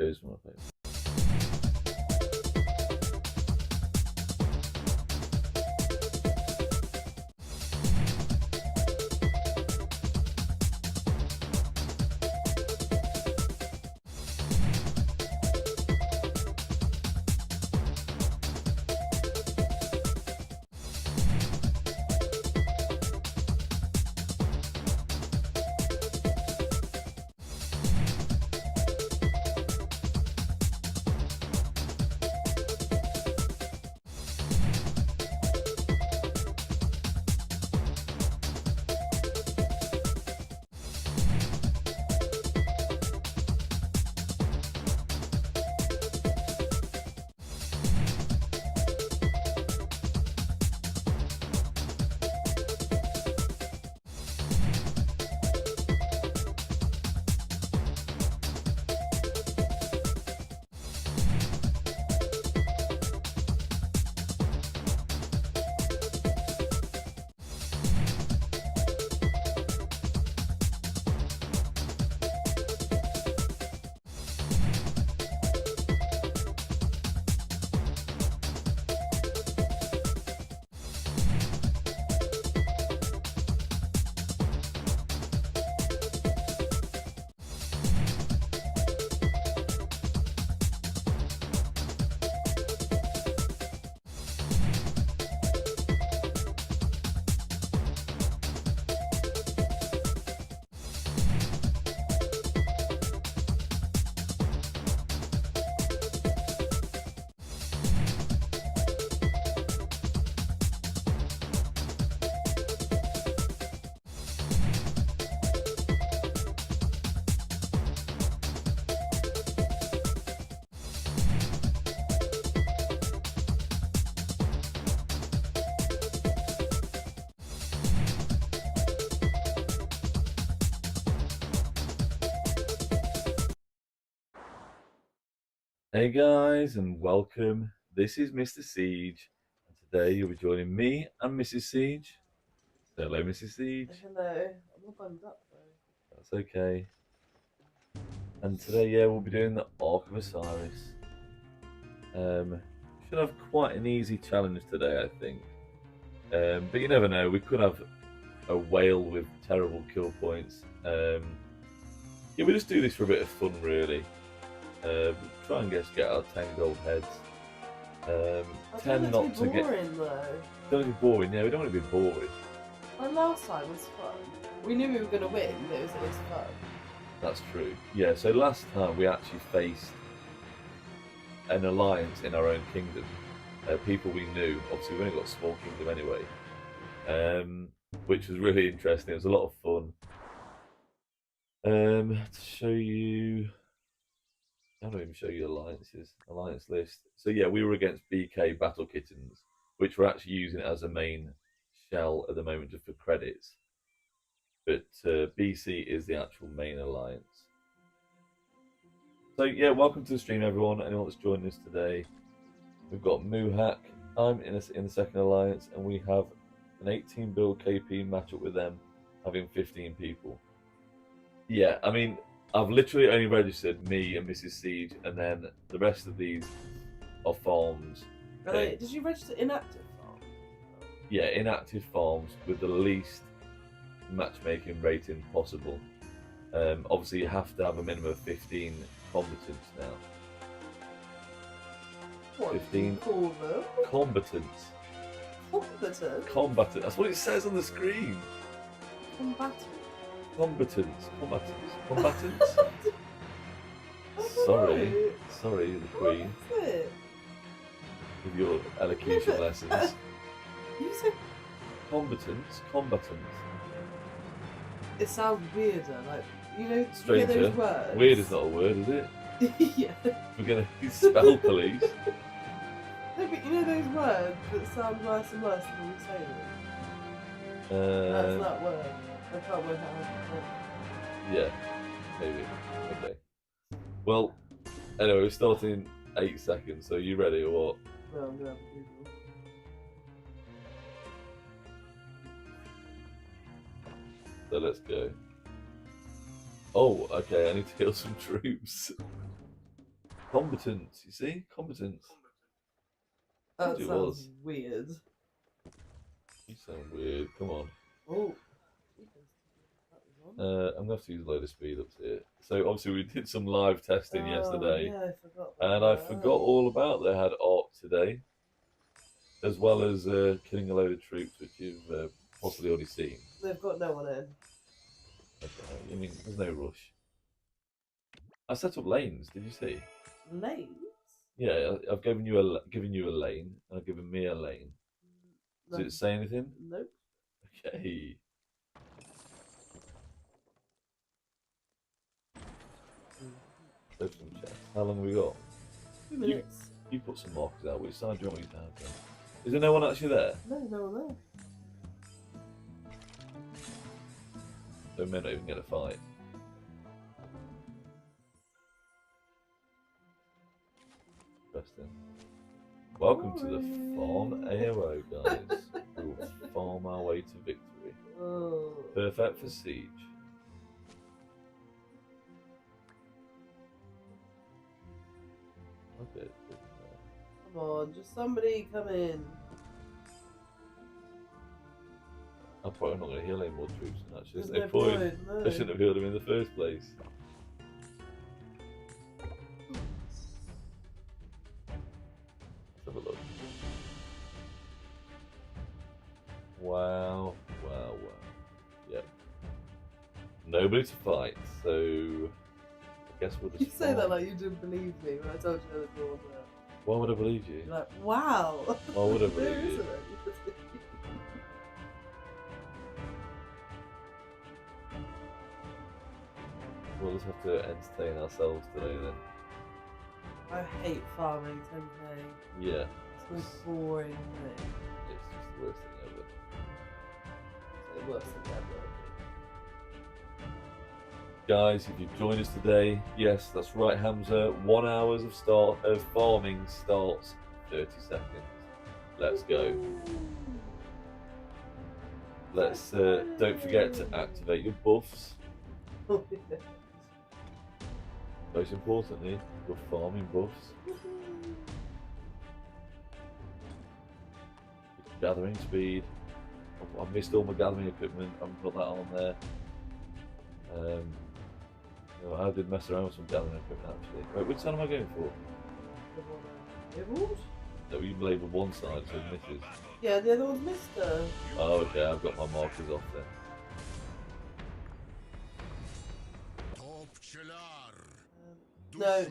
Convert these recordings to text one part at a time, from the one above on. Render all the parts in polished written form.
those are my favourite. Hey guys, and welcome. This is Mr. Siege, and today you'll be joining me and Mrs. Siege. Say hello, Mrs. Siege. Hello. I'm all bummed up though. That's okay. And today, yeah, we'll be doing the Ark of Osiris. Should have quite an easy challenge today, I think. But you never know. We could have a whale with terrible kill points. Yeah, we just do this for a bit of fun, really. Try and get our 10 gold heads. 10 not to get. Boring though. Don't be boring. Yeah, we don't want to be boring. Well, last time was fun. We knew we were going to win, but it was at least fun. That's true. Yeah. So last time we actually faced an alliance in our own kingdom. People we knew. Obviously, we've only got a small kingdom anyway, which was really interesting. It was a lot of fun. To show you. I don't even show you alliance list. So yeah, we were against BK Battle Kittens, which we're actually using as a main shell at the moment just for credits. But BC is the actual main alliance. So yeah, welcome to the stream, everyone. Anyone that's joined us today, we've got Muhak. I'm in the second alliance, and we have an 18 build KP matchup with them, having 15 people. Yeah, I mean, I've literally only registered me and Mrs. Siege, and then the rest of these are farms. Did you register inactive farm? Yeah, inactive farms with the least matchmaking rating possible. Obviously, you have to have a minimum of 15 combatants now. What 15 call them? combatants. Combatant? Combatant. That's what it says on the screen. Combatant. Combatants. Sorry, the Queen. What's it? With your elocution lessons. You said Combatants. it sounds weirder, like Stranger. You know those words? Weird is not a word, is it? Yeah. We're gonna spell police. No, but you know those words that sound worse and worse when you say them? That's that word. I can't work out how to Yeah, maybe. Okay. Well, anyway, we're starting in 8 seconds, so are you ready or what? No, I'm gonna have to Google. So let's go. Oh, okay, I need to heal some troops. Competence, you see? Competence. That It sounds was. weird. You sound weird. Come on. Oh. I'm going to have to use a load of speed ups here. So obviously we did some live testing yesterday. Yeah, I forgot. And I forgot all about they had ARC today. As well as killing a load of troops, which you've possibly already seen. They've got no one in. Okay, I mean, there's no rush. I set up lanes. Did you see? Lanes? Yeah, I've given you a lane. I've given me a lane. Does it say anything? Nope. Okay. Open some chest. How long have we got? 2 minutes. You put some markers out. Which side do you want me to have then? Is there no one actually there? No, no one there. So we may not even get a fight. Interesting. Welcome to the farm AOO, guys. We will farm our way to victory. Oh. Perfect for siege. Okay. Come on, just somebody come in. I'm probably not going to heal any more troops. Actually, There's there's no no point. point, no. I shouldn't have healed them in the first place. Let's have a look. Wow, wow, wow. Yep. Nobody to fight, so I guess we'll just. You say that like you didn't believe me when I told you there was no one there. Why would I believe you? You're like, wow. Why would I There believe you? isn't any. We'll just have to entertain ourselves today then. I hate farming 10k. Yeah. It's the most boring thing. It's just the worst thing ever. It's the worst thing ever. Guys, if you've joined us today, yes, that's right, Hamza. 1 hour of farming starts 30 seconds. Let's go. Let's don't forget to activate your buffs. Oh, yeah. Most importantly, your farming buffs. Gathering speed. I missed all my gathering equipment. I haven't put that on there. You know, I did mess around with some gathering equipment actually. Wait, which side am I going for? No, you labelled one side, so it misses. Yeah, the other one's Mister. Oh, okay, I've got my markers off then.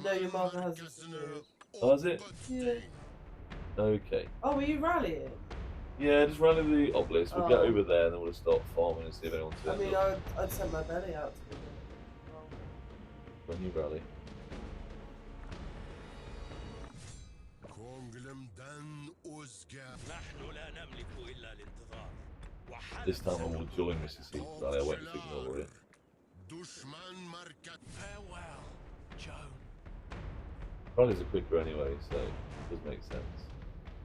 No, your marker has disappeared. Oh, is it? Yeah. Okay. Oh, were you rallying? Yeah, just rally the obelisk. We'll get over there and then we'll start farming and see if anyone turns I mean, up. I'd send my belly out to them. When you rally. This time I will join Mr. C. Rally. I won't ignore it. Farewell, Joan. Rallies are quicker anyway, so it does make sense.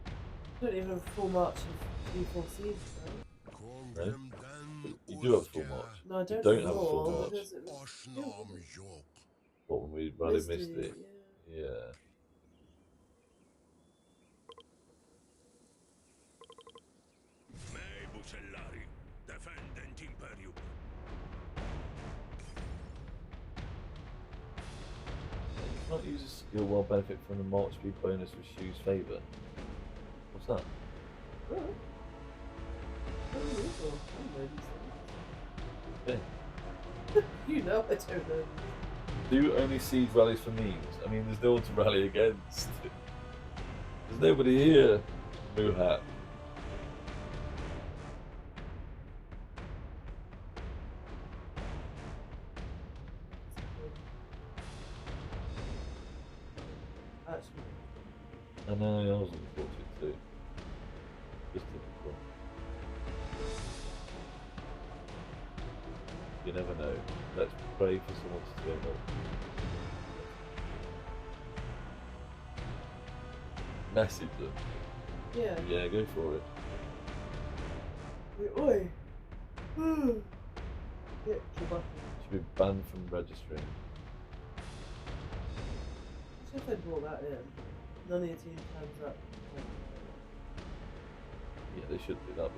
I don't even have a full march of P4 siege, though. No? You do have full march. No, I don't, You don't have a full anymore, march. because it was What, when we rally missed Misty, it? Yeah. You can't use a skill while benefit from the march speed bonus with Shu's favour. What's that? Oh. Oh, Okay. you know I don't know. Do only siege rallies for memes? I mean, there's no one to rally against. There's nobody here. Moohat. Actually. I know, I was looking forward to it too. Just typical. You never know. Let's pray for someone to turn up. Message them. Yeah. Yeah, go for it. Oi. Yeah, Should be banned from registering. If they're brought that in. None of your team turns up. Yeah, they should do that.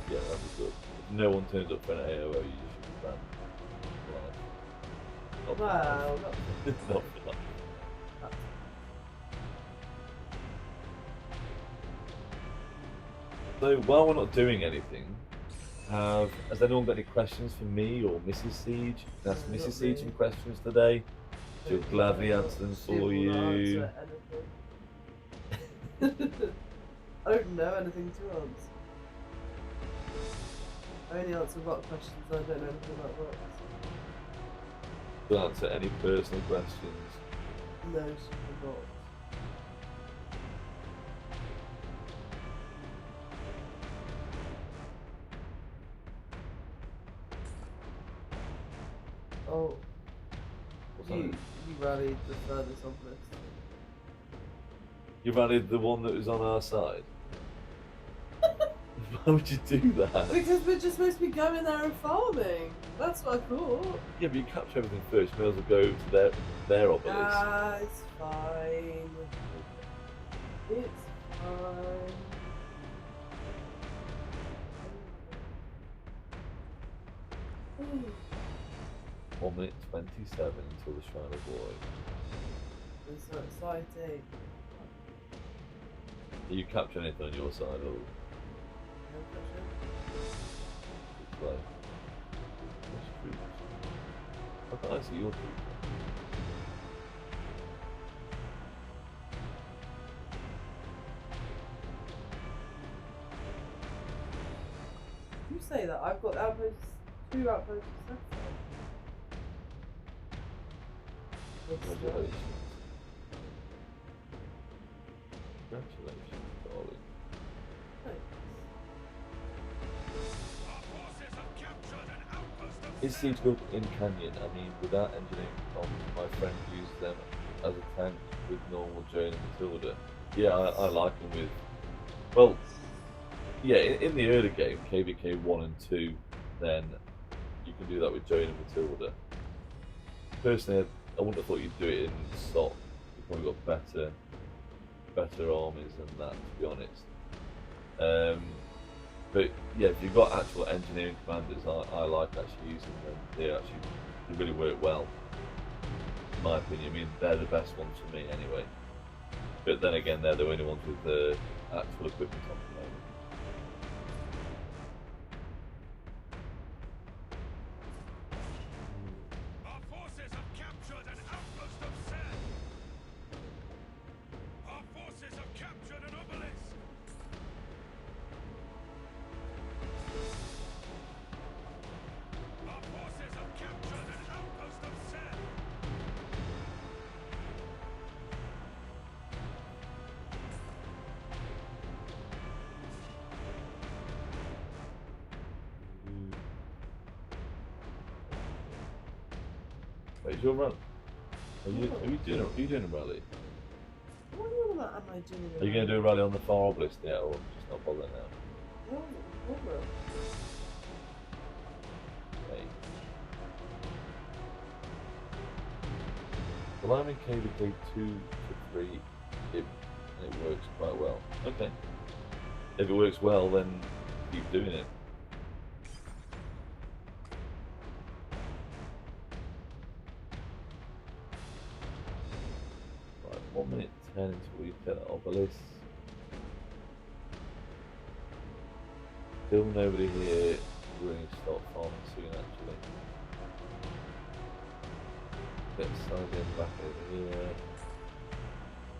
Yeah, that'd be good. If no one turns up for an AOO, you should be banned. Not for Wow, life. Not for life. So while we're not doing anything, has anyone got any questions for me or Mrs. Siege? You can ask No, Mrs. not Siege me. some questions today. She'll gladly answer them She will for not you. answer anything. I don't know anything to answer. I only answer rock questions, I don't know anything about rocks. To answer any personal questions. No, she will not. Oh, What's you that? rallied the furthest obelisk. You rallied the one that was on our side? Why would you do that? Because we're just supposed to be going there and farming. That's what I thought. Yeah, but you capture everything first. You may as well go to their obelisk. Ah, it's fine. It's fine. 1 minute 27 until the Shrine of Void. It's so exciting. Are you capturing anything on your side or? It's like, what's troops? How can I see your troops? You say that I've got outposts, 2 outposts left. Congratulations. Congratulations, darling. Is Siege good in Canyon? I mean, without engineering comms, my friend uses them as a tank with normal Jane and Matilda. Yeah, I like them with. Well, yeah, in the early game, KVK 1 and 2, then you can do that with Jane and Matilda. Personally, I wouldn't have thought you'd do it in SOC. You've probably got better armies than that, to be honest. But yeah, if you've got actual engineering commanders, I like actually using them. They really work well, in my opinion. I mean, they're the best ones for me anyway. But then again, they're the only ones with the actual equipment on the moment. Our forces have captured an outpost of Sen. Our forces have captured an obelisk. Our forces have captured an outpost of Sen. Wait, is your run? Are you doing a rally? What am I doing? Are you going to do a rally on the far obelisk yet, or just not bother now? No, never. Okay. Well, I'm in KVK 2 to 3, and it works quite well. Okay. If it works well, then keep doing it. Right, 1 minute 10 until we get the obelisk. Still nobody here. We're going to start farming soon, actually. Get Saladin back over here.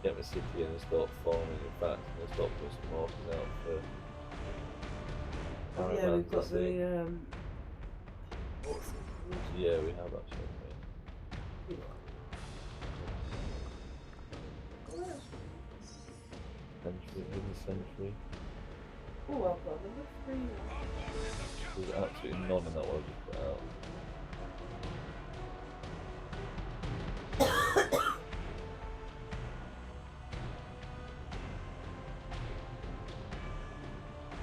Get my city in and start farming. In fact, I'm going to start putting some markers out for caravans. Yeah, we've got I think. what's it called? Yeah, we have actually. Century, hidden century. Oh, I've got number 3. There's absolutely none in that one I just put out.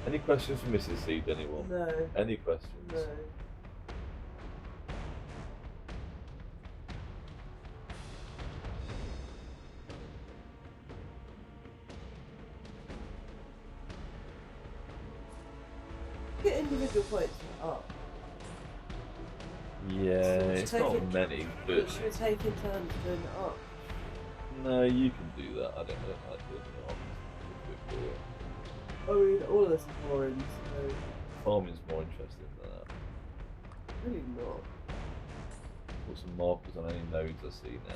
Any questions for Mrs. Seed, anyone? No. Any questions? No. get individual points for art. Yeah, it's not many, but should we take in turns doing it up? no, you can do that. I don't like doing it up. I mean, all of this is boring, so Farming's more interesting than that. really not. Put some markers on any nodes I see now.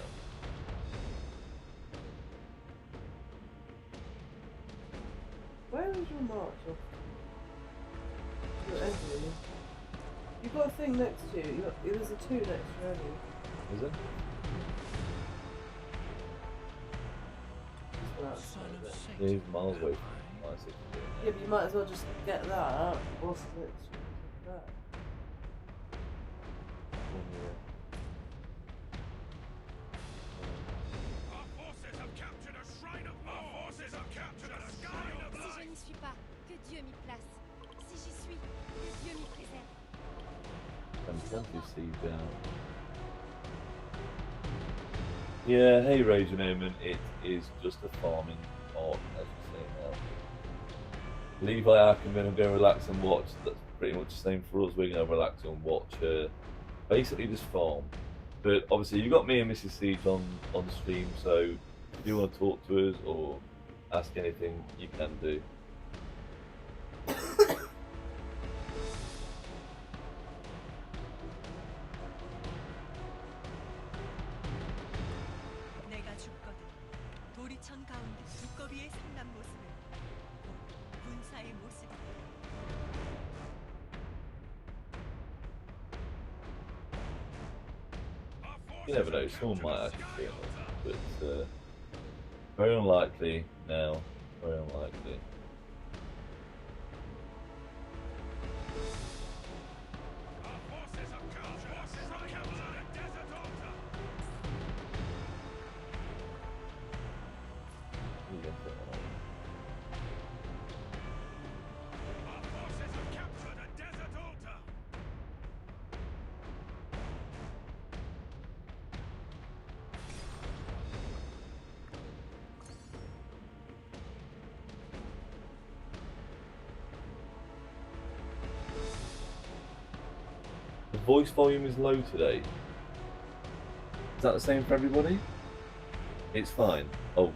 Where is your march off? Your entry. You've got a thing next to you. There's a 2 next to you. Is it? Yeah, he's miles away from my 60. Yeah, but you might as well just get that. What's next to that? Our forces have captured a shrine of our forces have captured a shrine of Si je light. n'y suis pas, que Dieu m'y place. Si j'y suis, que Dieu m'y préserve. And plenty of seed down. Yeah, hey Rage and Omen, it is just a farming part, as you say now. Levi Ackerman, I'm going to relax and watch. That's pretty much the same for us. We're going to relax and watch. Basically, just farm. But obviously, you've got me and Mrs. Siege on the stream, so if you want to talk to us or ask anything, you can do. 내가 죽거든 도리천 가운데 두꺼비의 상남 모습은 곧 군사의 모습이다. You never know, someone might actually feel it, but very unlikely now. Very unlikely. Our forces have captured a desert altar. You can put that on. Our forces have captured a desert altar. The voice volume is low today. Is that the same for everybody? It's fine. Oh,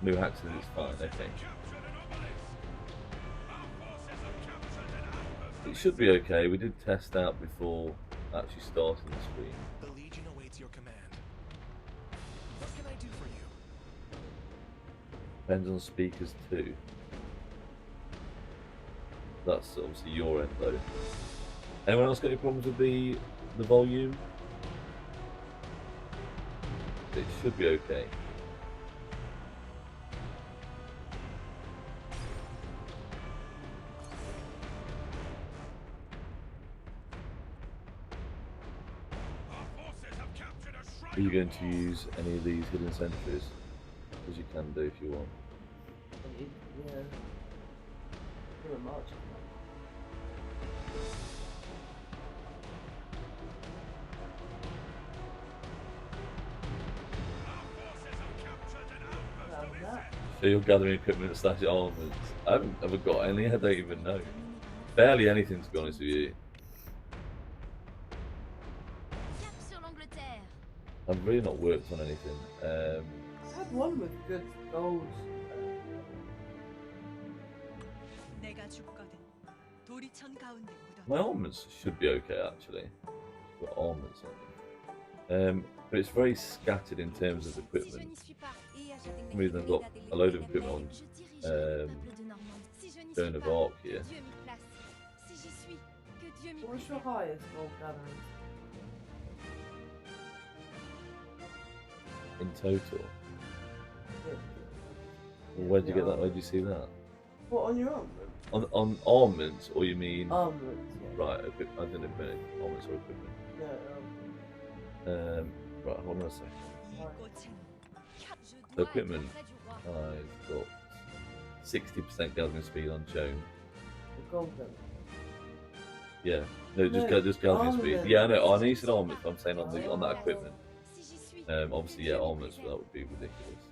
New Hack says it's fine, okay. Captured an obelisk. Our forces have captured an outpost. It should be okay. We did test out before actually starting the stream. The Legion awaits your command. What can I do for you? Depends on speakers too. That's obviously your end though. Anyone else got any problems with the volume? It should be okay. Our forces have captured a shrine. Are you going to use any of these hidden sentries? Because you can do if you want. I mean, yeah. Do a march. Our forces have captured an outpost How's of that? So you're gathering equipment / armaments. I haven't ever got any, I don't even know. Barely anything to be honest with you. Cap sur l'Angleterre. I've really not worked on anything. I had one with good gold. 내가 죽거든 도리천 가운데 묻어. My armaments should be okay actually. Got armaments on them. But it's very scattered in terms of Si je equipment. n'y suis pas, et achète For some reason I've got a load of equipment on je dirige le peuple de Normandie. Si je n'y Joan suis of pas, Arc que here. Dieu m'y place. Si j'y suis, que Dieu m'y What's your préserve. highest gold gathering? In total. Yeah. Where'd you get that? Where'd you see that? What, on your armament? On armaments, or you mean Armaments, yeah. right? I didn't admit armaments or equipment. No, Right, hold on a second. 이 꽃은 Je The dois être equipment. près du roi. I've got 60% gathering speed on Joan. the gold gun. Yeah, no, just No, just gathering speed. armaments. Yeah, I know. I know you said armaments, but I'm saying on that equipment. Si j'y suis, Obviously, yeah, armaments. That would be ridiculous.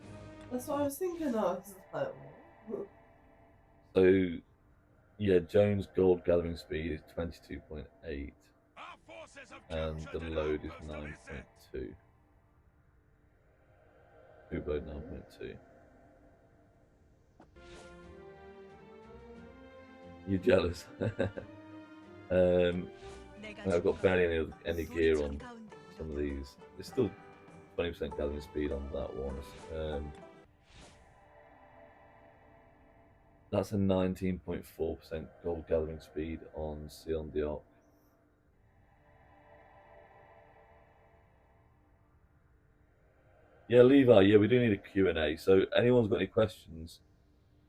That's what I was thinking of. I was like, So Yeah, Jones' gold gathering speed is 22.8, Our forces have and the captured load an is outpost. 9.2. Troop load 9.2. You're jealous. 내가 I've got barely any gear 도리천 on 가운데 some of these. There's still 20% gathering speed on that one. That's a 19.4% gold gathering speed on Sion Diop. Yeah, Levi, yeah, we do need a Q&A. So anyone's got any questions,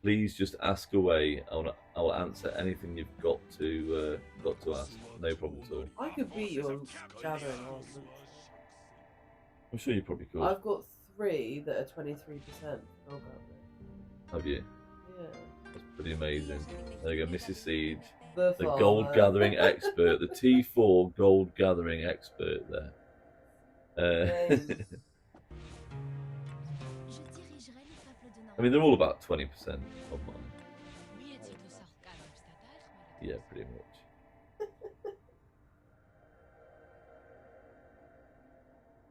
please just ask away. I'll answer anything you've got to ask. No problem at all. I could beat you on gathering armaments. I'm sure you probably could. I've got 3 that are 23% gold gathering. Have you? Yeah. That's pretty amazing. There you go, Mrs. Siege, The the farmer. gold gathering expert, the T4 gold gathering expert there. Yes. Je dirigerai les peuples de I mean, they're all about 20% of mine. Yeah, pretty much.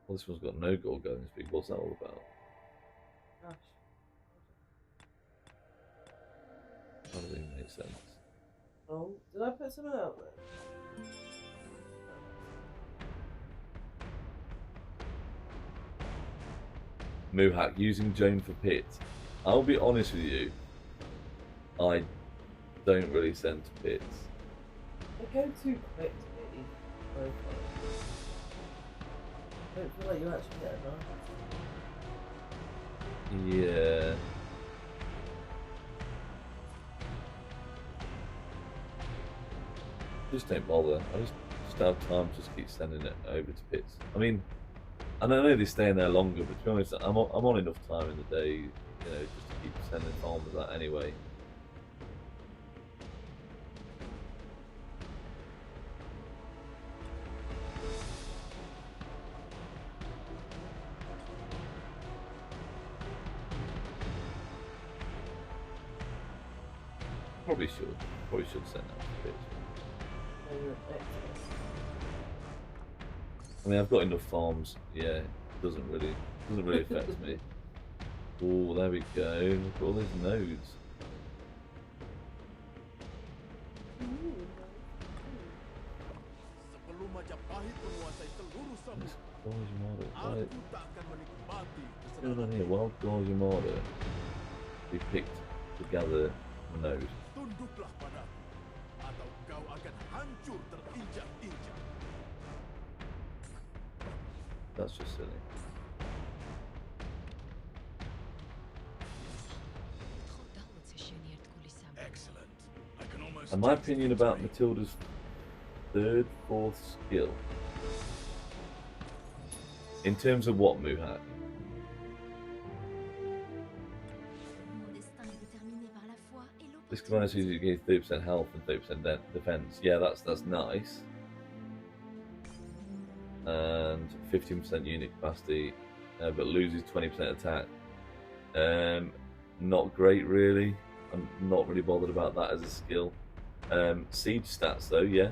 Well, this one's got no gold gathering speed. What's that all about? Gosh. That doesn't even make sense. Oh, did I put something out there? Muhak, using Joan for pits. I'll be honest with you, I don't really send to pits. They go too quick to get you profile. I don't feel like you actually get enough. Yeah. Just don't bother. I just have time to just keep sending it over to pits. I mean, and I know they stay in there longer, but to be honest, I'm on enough time in the day, you know, just to keep sending farmers that anyway. Probably should send that to pits. No, you're an expert. I mean, I've got enough farms. Yeah, it doesn't really affect me. Oh, there we go. Look at all these nodes. Sebelum Majapahit menguasai seluruh samudra, Gorjimada. aku tak akan menikmati What's going on kesenangan here? Wild Gorjimada. We picked to gather the node. Tunduklah padaku, atau kau akan hancur terinjak-injak. That's just silly. Excellent. I can almost And my taste opinion victory. about Matilda's third, fourth skill. In terms of what, Muhak? Mon destin est déterminé par la foi et This command l'opportunité. usually gives 30% health and 30% defense. Yeah, that's nice. And 15% unit capacity, but loses 20% attack. Not great, really. I'm not really bothered about that as a skill. Siege stats, though, yeah.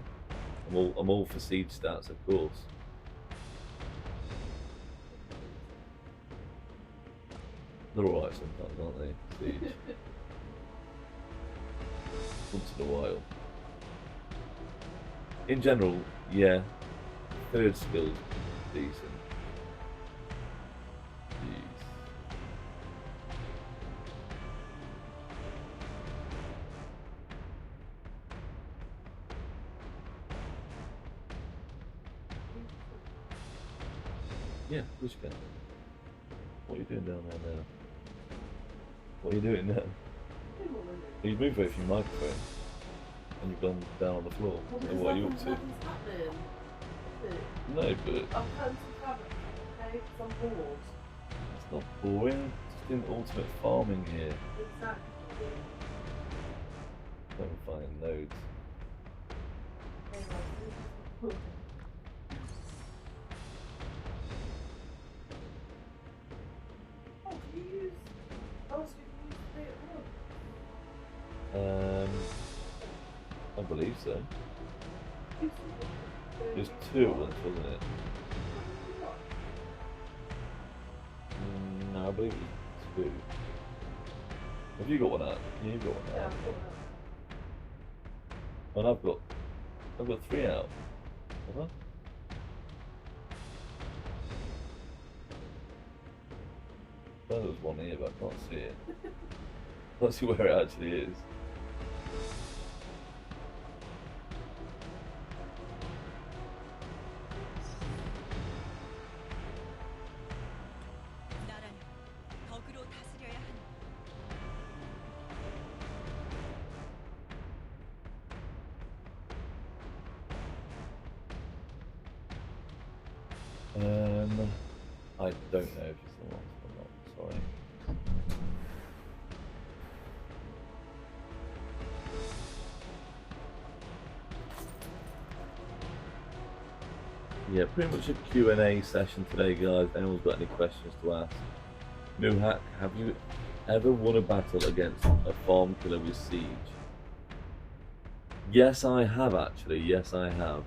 I'm all for siege stats, of course. They're alright sometimes, aren't they? Siege. Once in a while. In general, yeah. Third skill's decent. Jeez. Yeah, of course you can. What are you doing down there now? What are you doing now? You moved away from your microphone and you've gone down on the floor. Well, So because what are you up nothing's to? happening, is it? No, but I'm cutting some fabric, okay? Because I'm bored. it's not boring. It's just in ultimate farming here. Exactly. Trying to find nodes. Okay, right, oh, can you use... Oh, so you can use 3 at once. believe so. There's 2 at once, wasn't it? No, I believe it was 2. Have you got one out? Yeah, you've got one Yeah, out. I've got that. And I've got 3 out. Have I? Well, there was one here, but I can't see it. Can't see where it actually is. 나라는 덕으로 다스려야 한다. I don't know if it's the one or not. Sorry. Yeah, pretty much a Q&A session today, guys. If anyone's got any questions to ask. Muhak, have you ever won a battle against a farm killer with siege? Yes, I have actually. Yes, I have.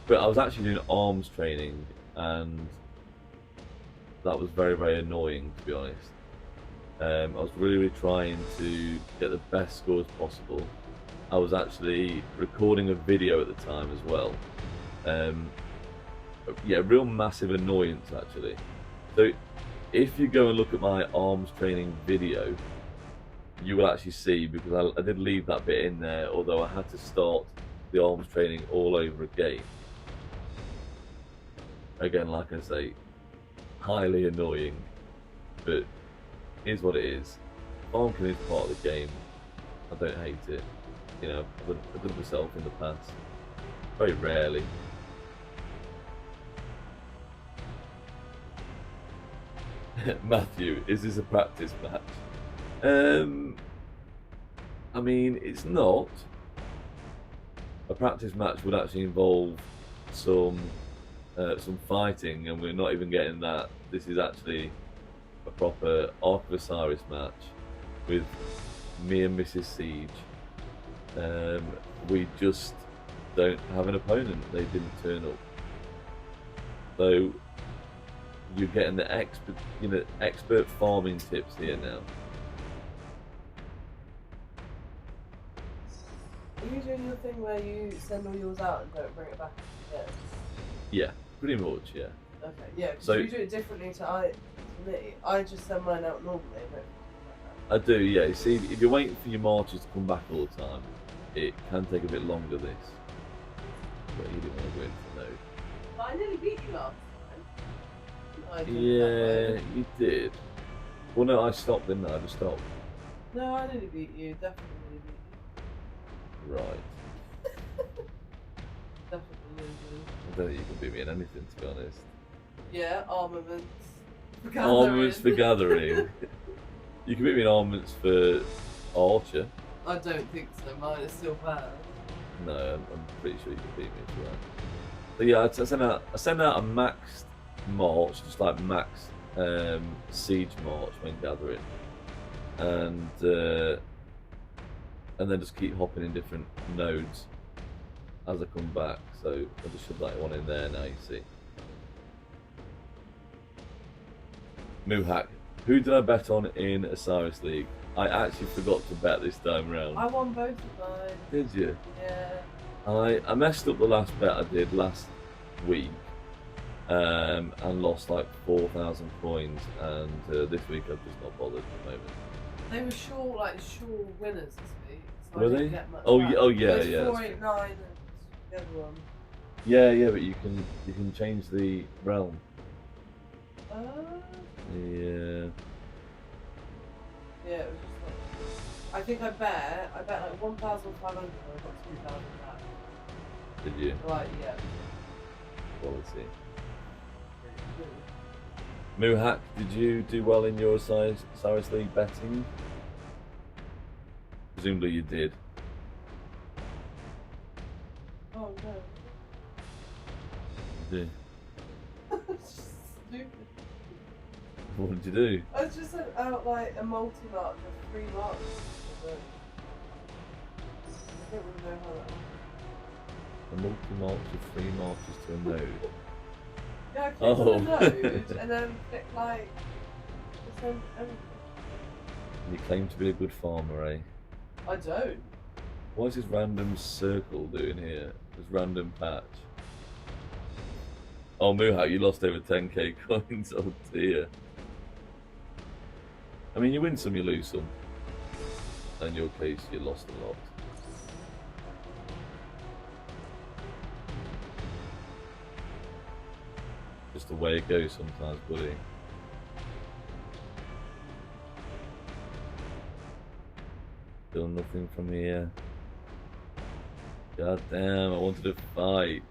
But I was actually doing arms training, and that was very, very annoying, to be honest. I was really trying to get the best scores possible. I was actually recording a video at the time as well. Yeah, real massive annoyance actually. So if you go and look at my arms training video, you will actually see, because I did leave that bit in there, although I had to start the arms training all over again. Again, like I say, highly annoying, but here's what it is. Farming is part of the game. I don't hate it. You know, I've done it myself in the past. Very rarely. Matthew, is this a practice match? I mean, it's not. A practice match would actually involve some fighting, and we're not even getting that. This is actually a proper Ark of Osiris match with me and Mrs. Siege. We just don't have an opponent. They didn't turn up. So you're getting the expert farming tips here now. Are you doing your thing where you send all yours out and don't bring it back again? Yeah, pretty much. Yeah. Okay, yeah, 'cause So- you do it differently to me. I just send mine out normally. I do, yeah. You see, if you're waiting for your marches to come back all the time, it can take a bit longer, this. But you didn't want to go in for no. But I nearly beat you last time. I did that Yeah, way. you did. Well, no, I stopped, didn't I? I just stopped. No, I nearly beat you. Definitely nearly beat you. Right. Definitely nearly beat you. I don't think you can beat me in anything, to be honest. Yeah, armaments. For Armaments for gathering. gathering. You can beat me in armaments for Archer. I don't think so. Mine is still bad. No, I'm pretty sure you can beat me for that. So yeah, I send out a maxed march, just like max siege march when gathering, and then just keep hopping in different nodes as I come back. So I just shove that one in there now. You see, Muhak. Who did I bet on in Osiris League? I actually forgot to bet this time round. I won both of mine. Did you? Yeah. I messed up the last bet I did last week, and lost like 4,000 coins, and this week I've just not bothered at the moment. They were sure winners this week. So Were I didn't they? get much Oh, back. oh yeah, It was yeah. 489 and the other one. Yeah, but you can change the realm. Yeah. Yeah, it was just like, I think I bet like 1,500 and I got 2,000 back. Did you? Right, yeah. Quality. Muhak, did you do well in your Osiris League betting? Presumably you did. Oh no. Did you? It's just stupid. What did you do? I just sent out like a multi-march of 3 marches. don't really know how that. A multi-march of 3 marches to a node. Yeah, I clicked Oh. on the node and then click like to send everything. You claim to be a good farmer, eh? I don't. What is this random circle doing here? This random patch. Oh, Muhak, you lost over 10k coins. Oh dear. I mean, you win some, you lose some. In your case, you lost a lot. Just the way it goes sometimes, buddy. Still nothing from here. God damn, I wanted to fight.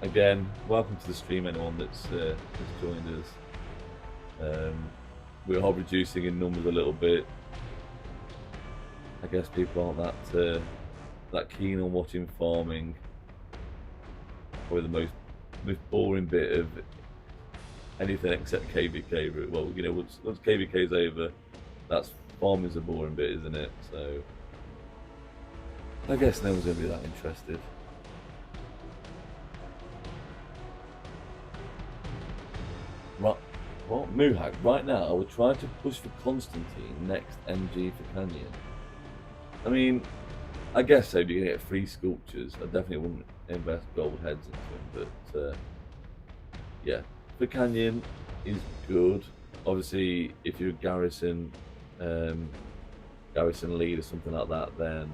Again, welcome to the stream, anyone that's joined us. We are reducing in numbers a little bit. I guess people aren't that keen on watching farming. Probably the most boring bit of anything except KVK. Well, you know, once KVK's over, that's farming's the boring bit, isn't it? So I guess no one's gonna be that interested. Right, well, Muhak, right now we're trying to push for Constantine next MG for Canyon. I mean, I guess so, if you're going to get free sculptures, I definitely wouldn't invest gold heads into him, but yeah, for Canyon is good. Obviously, if you're a garrison lead or something like that, then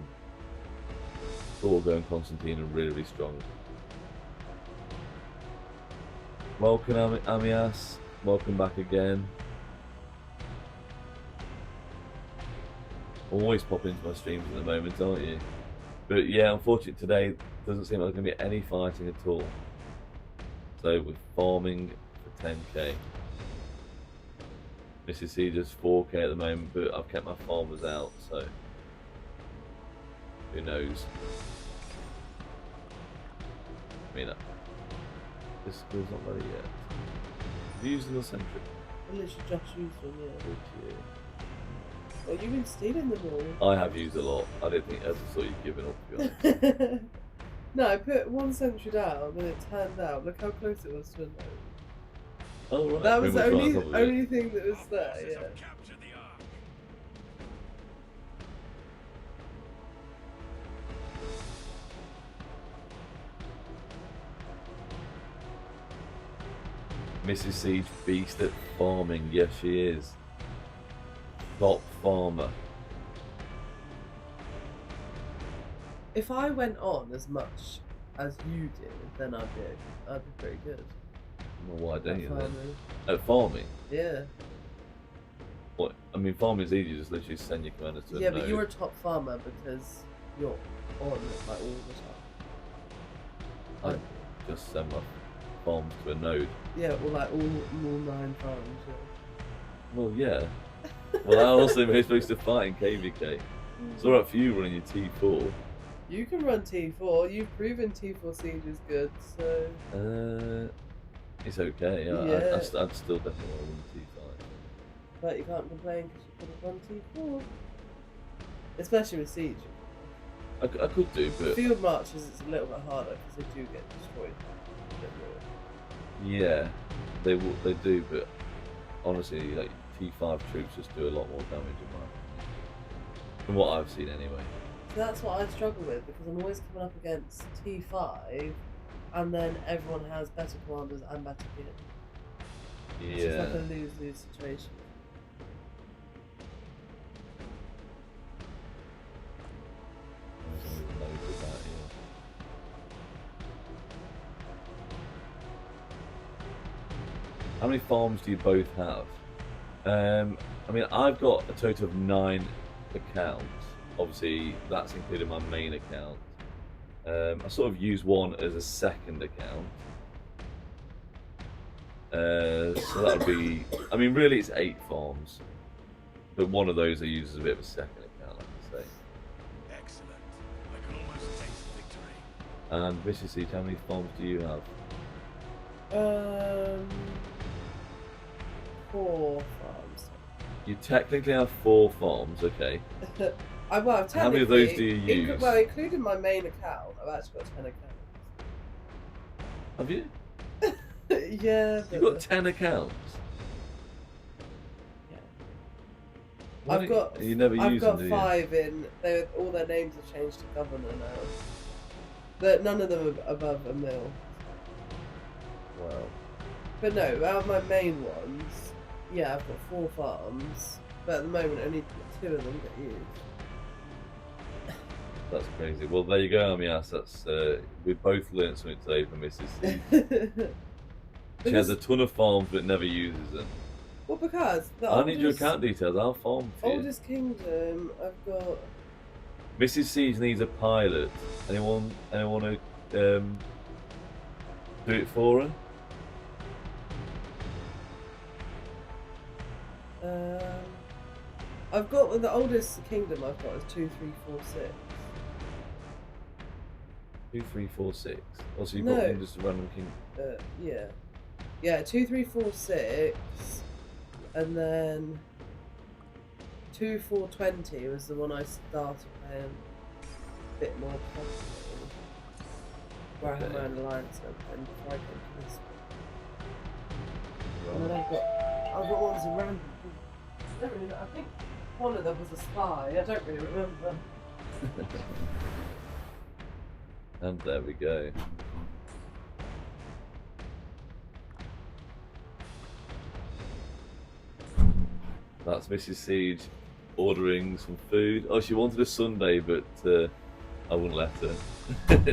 Thorgo and Constantine are really, really strong. Welcome, Amias. Welcome back again. Always pop into my streams at the moment, aren't you? But yeah, unfortunately today doesn't seem like there's going to be any fighting at all. So we're farming for 10k. Mrs. C does 4k at the moment, but I've kept my farmers out, so who knows? I mean, this skill's not ready yet. Have you used an eccentric? I literally just used one, yeah. Would you? Well, you've been stealing them all. I have used a lot. I don't think I ever saw you giving up, to be honest. No, I put one sentry down, then it turned out. Look how close it was to a node. Oh, right. That was the Pretty much right on top of it. only thing that was there, Forces yeah. have captured the Ark. Mrs. Siege beast at farming. Yes, she is. Top farmer. If I went on as much as you did, then I'd be pretty good. Well, why don't at you then? farming. At farming? Yeah. What? I mean, farming is easy. Just literally send your commanders to a Yeah, node. but you're a top farmer because you're on it like all the time. I just send my farms to a node. Yeah, or like all 9 farms. Yeah. Well, yeah. Well, how else am I supposed to fight in KVK? It's alright for you running your T4. You can run T4. You've proven T4 siege is good, so. It's okay. Yeah. I'd still definitely want to run T5. But you can't complain because you could have run T4. Especially with siege. I could do, but Field marches it's a little bit harder because they do get destroyed a bit more. yeah, they do. But honestly, like T5 troops just do a lot more damage in my opinion. From what I've seen, anyway. So that's what I struggle with because I'm always coming up against T5 and then everyone has better commanders and better gear. It's just like Yeah. a lose-lose situation. There's only loads of that here. How many farms do you both have? I mean, I've got a total of 9 accounts. Obviously, that's including my main account. I sort of use one as a second account. So that would be, I mean, really it's 8 farms. But one of those I use as a bit of a second account, like I say. Excellent. I can almost taste victory. And Mrs. Siege, how many farms do you have? 4 farms. You technically have 4 farms, okay. Well, How many of those do you technically, use? Well, including my main account, I've actually got 10 accounts. Have you? Yeah. You've got 10 accounts? Yeah. Why I've don't got. you never I've use got them, do you? 5 in. All their names have changed to governor now. But none of them are above a mil. Wow. But no, out of my main ones, yeah, I've got 4 farms. But at the moment, only 2 of them get used. That's crazy. Well, there you go, Amias. That's we both learned something today from Mrs. C. She has a ton of farms but never uses them. Well, because the I need your account details. I'll farm for you. oldest kingdom, I've got. Mrs. Siege needs a pilot. Anyone to do it for her? I've got the oldest kingdom I've got is 2, 3, 4, 6. 2, 3, 4, 6. Oh, so you've No. got one just a random king. Yeah. Yeah, 2, 3, 4, 6. And then 2, 4, 20 was the one I started playing a bit more properly. Where I had my own alliance and before I came to this one. And then I've got ones around. I don't really know. I think one of them was a spy. I don't really remember. And there we go. That's Mrs. Siege ordering some food. Oh, she wanted a sundae, but I wouldn't let her.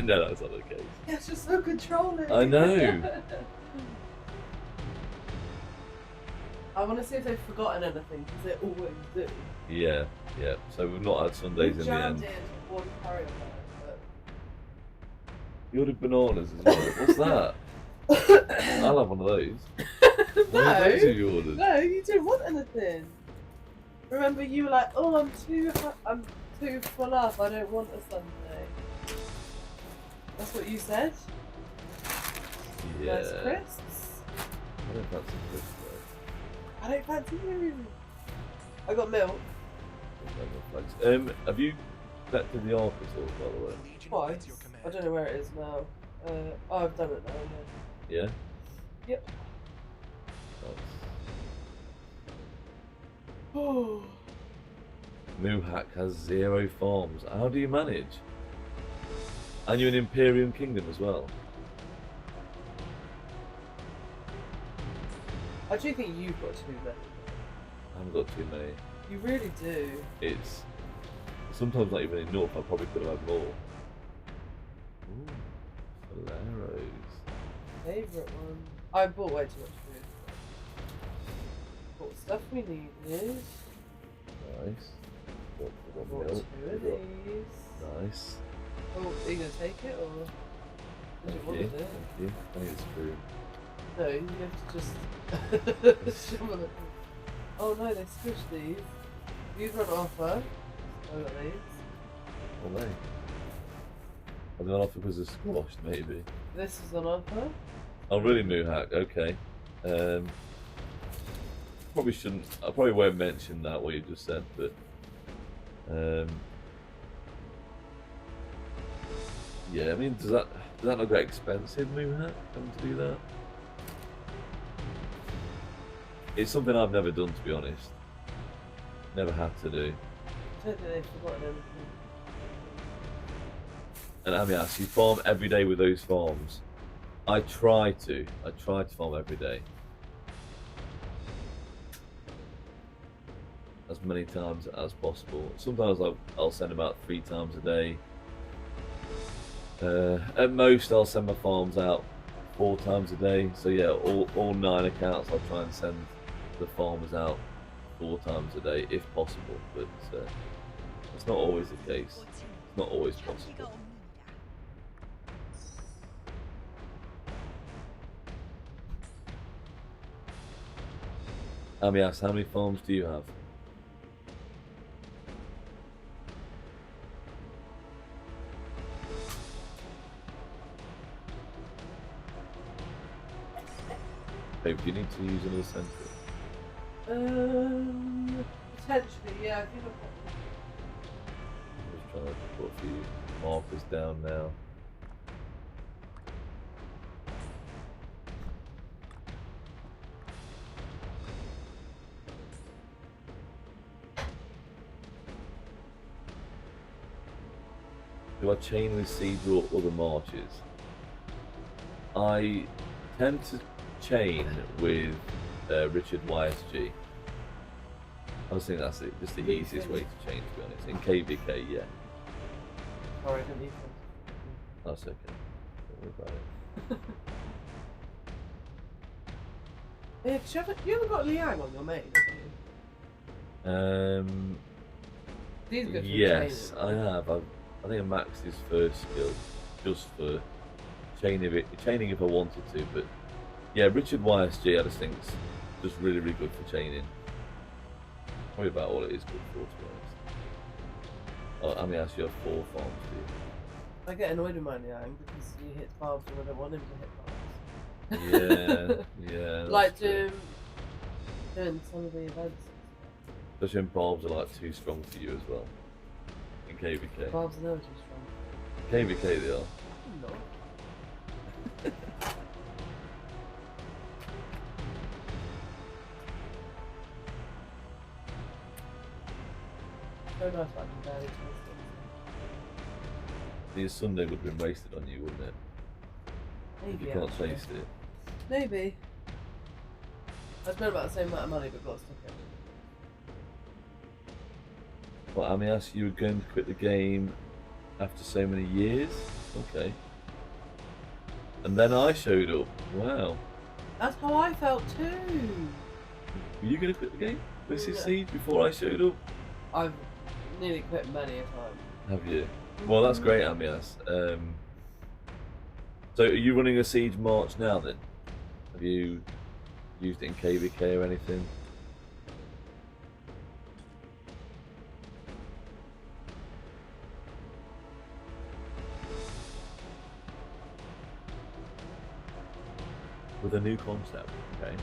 No, that's not the case. Yeah, it's just so controlling. I know. I want to see if they've forgotten anything, because they always do. Yeah, yeah. So we've not had sundaes in the end. One carry on but... You ordered bananas as well. What's that? I'll have one of those. What No, those have you ordered? no, you didn't want anything. Remember, you were like, "Oh, I'm too full up. I don't want a Sunday." That's what you said. Yeah. Nice crisps. I don't fancy crisps I don't fancy you. I got milk though. Have you collected the arc at all, by the way? Legion twice. awaits your command. I don't know where it is now. Oh, I've done it now. Yeah? Yep. Nice. Oh. Muhak has 0 farms. How do you manage? And you're an Imperium Kingdom as well. I do think you've got too many. I haven't got too many. You really do. It's sometimes not even enough. I probably could have had more. Ooh, Faleros. Favourite one. I bought way too much food. Bought stuff we needed. Nice. Got Bought one 2 milk. of these. Nice. Oh, are you going to take it or? Did you want Thank it? you. Thank you. I think it's true. No, you have to just shovel it. Oh no, they squished these. These are on offer. I got these. Well, they. Are they on offer because they're squashed, maybe? This is on offer. Oh, really, Muhak? Okay. Probably shouldn't. I probably won't mention that what you just said, but yeah. I mean, does that not get expensive, Muhak? Having to do that? It's something I've never done, to be honest. Never had to do. I don't think they've forgotten anything. And Amias, you farm every day with those farms. I try to farm every day. As many times as possible. Sometimes I'll send them out 3 times a day. At most I'll send my farms out 4 times a day. So yeah, all 9 accounts I'll try and send the farmers out 4 times a day if possible. But it's not always the case. It's not always possible. Amias, how many farms do you have? Babe, do you need to use another sentry? Potentially, yeah. I think I've got I'm just trying to put a few markers down now. Do I chain with siege or other marches? I tend to chain with Richard YSG. I just think that's just the easiest way to chain, to be honest. In KVK, yeah. Sorry, I didn't need That's okay. Don't worry about it. Yeah, 'cause you haven't got Liang on your main, have you? He's good for Yes, training. I have. I think I maxed his first skill just for chaining if I wanted to. But yeah, Richard YSG I just think's just really, really good for chaining. Probably about all it is good for, to be honest. I mean, actually, you have 4 farms, do you? I get annoyed with my Liang because he hits barbs when I don't want him to hit barbs. Yeah, yeah. Like that's true. doing some of the events. Especially when barbs are like too strong for you as well. In KVK. Barbs are never too strong. KVK they are. No. So nice, I can barely taste The Sunday would have been wasted on you, wouldn't it? it. If Maybe. you can't Actually. taste it. Maybe. I spent about the same amount of money, but got stuck in. Well, I mean, asked you were going to quit the game after so many years? Okay. And then I showed up. Wow. That's how I felt too. Were you going to quit the game? This is Yeah. Siege before I showed up? I've nearly quit many a time. Have you? Well, that's great, Amias. So, are you running a Siege March now then? Have you used it in KVK or anything? With a new concept, okay?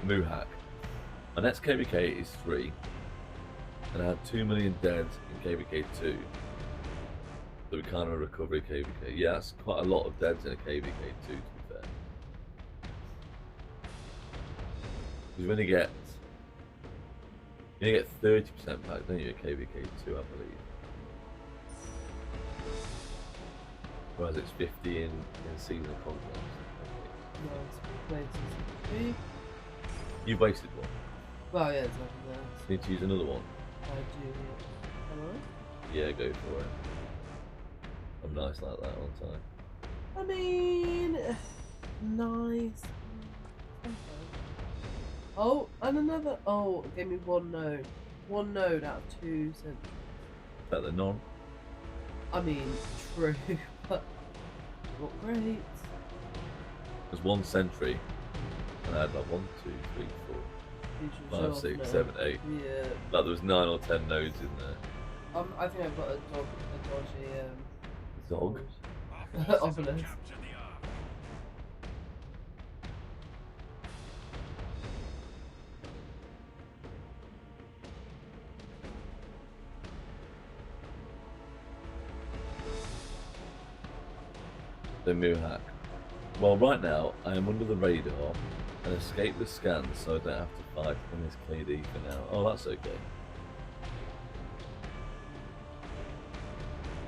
Muhack. My next KVK is 3, and I had 2 million dead in KVK 2. So we kind of recovery KVK. Yeah, that's quite a lot of deads in a KVK 2, to be fair. Because you only get 30% back, don't you, at KVK 2, I believe. Whereas it's 50 in seasonal contracts. No, it's places. Me? You wasted one. Well, yeah, there's nothing there. Need to use another one. I do, yeah. Am Yeah, go for it. I'm nice like that, aren't I? I? I mean, nice. Oh, and another. Oh, it gave me 1 node. 1 node out of 2 centuries. Better than none. I mean, true, but not great. There's 1 sentry, and I had like 1, 2, 3, 4, 5, 6, 7, 8. Yeah. Like there was 9 or 10 nodes in there. I think I've got a dodgy Dog? Our forces have Obelisk. captured the ark. The Muhack. Well, right now I am under the radar and escape the scans, so I don't have to fight in this KD for now. Oh, that's okay.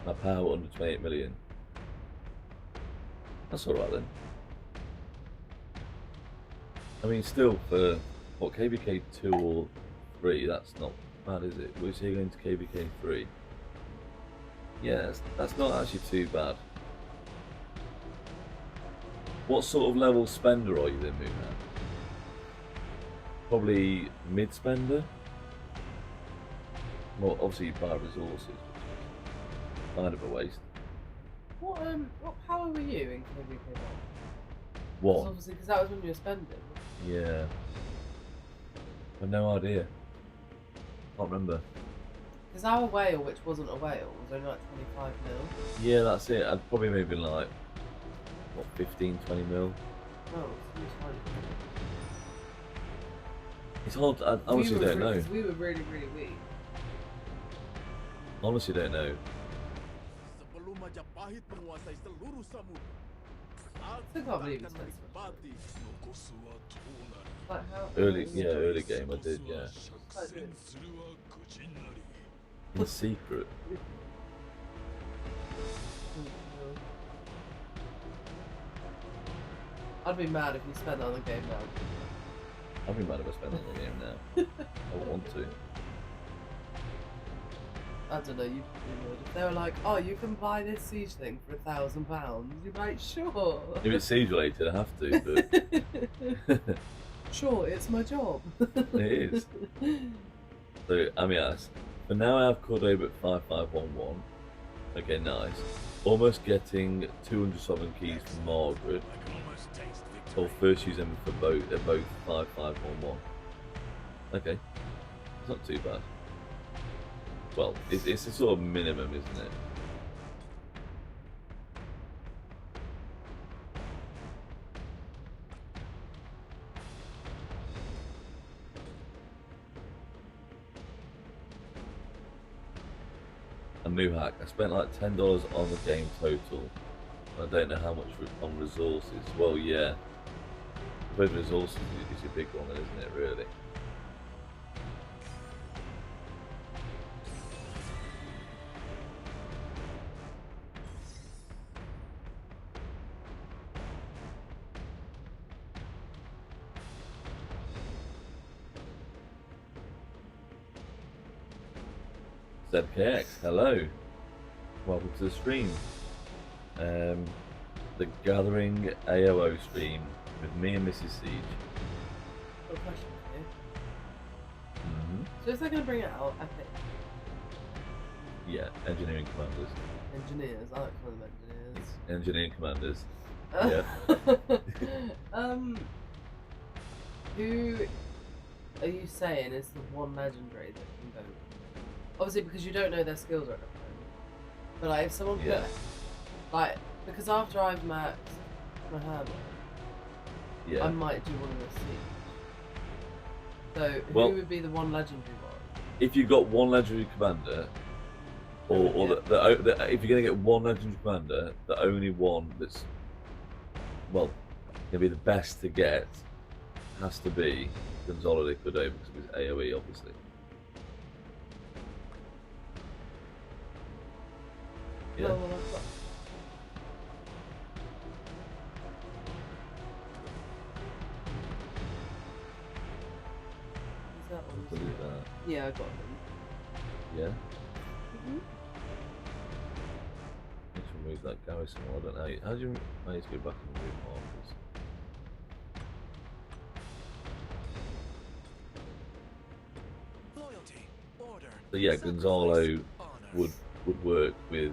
My power under 28 million. That's alright then. I mean, still for what, KVK 2 or 3, that's not bad, is it? We're here going to KVK 3. Yeah, that's not actually too bad. What sort of level spender are you then, Moonman? Probably mid spender? Well, obviously you buy resources, which is kind of a waste. What power were you in KVK 1? What? Obviously, because that was when you were spending. Yeah. I've no idea. Can't remember. Because our whale, which wasn't a whale, was only like 25 mil. Yeah, that's it. I'd probably maybe like, what, 15, 20 mil? Oh, it's tiny. It's hard. I honestly don't know. We were really, really weak. Honestly, don't know. Sebelum Majapahit menguasai seluruh samudra, I can't believe you spent so much Like how? Early game. I did, yeah. In secret. I'd be mad if you spent that on the game now. I'd be mad if I spent it on the game now. I want to. I don't know, you probably would. If they were like, oh, you can buy this siege thing for £1,000, you'd be like, sure. If it's siege related, I have to, but Sure, it's my job. it is. So, I mean, for now I have Cordoba at 5511. Okay, nice. Almost getting 200 sovereign keys from Margaret. I can almost taste I'll victory. first use them for both. They're both 5511. Okay, it's not too bad. Well, it's a sort of minimum, isn't it? A Muhak. I spent like $10 on the game total. I don't know how much on resources. Well, yeah. But resources is your big one, isn't it? Really. ZKX, hello. Welcome to the stream. The Gathering AOO stream with me and Mrs. Siege. Got a question for you. Mm-hmm. So is that going to bring it out epic Yeah, engineering commanders. engineers? I like calling them engineers. Engineering commanders. Who are you saying is the one legendary that can go? Obviously, because you don't know their skills or anything. But like, if someone Yeah. put, like, because after I've maxed my hammer, Yeah. I might do one of the siege. So Well- who would be the one legendary one? If you've got one legendary commander, or Yeah. if you're going to get one legendary commander, the only one that's, well, going to be the best to get has to be Gonzalo de Cordova because of his AoE, obviously. Yeah. Well, I've got... Is that one? I believe that. Yeah, I got them. Yeah. Mm-hmm. Need to remove that garrison wall. I don't know. How do you? I need to go back and remove markers. Loyalty, order. So yeah, Gonzalo sacrifice, honor. would work with.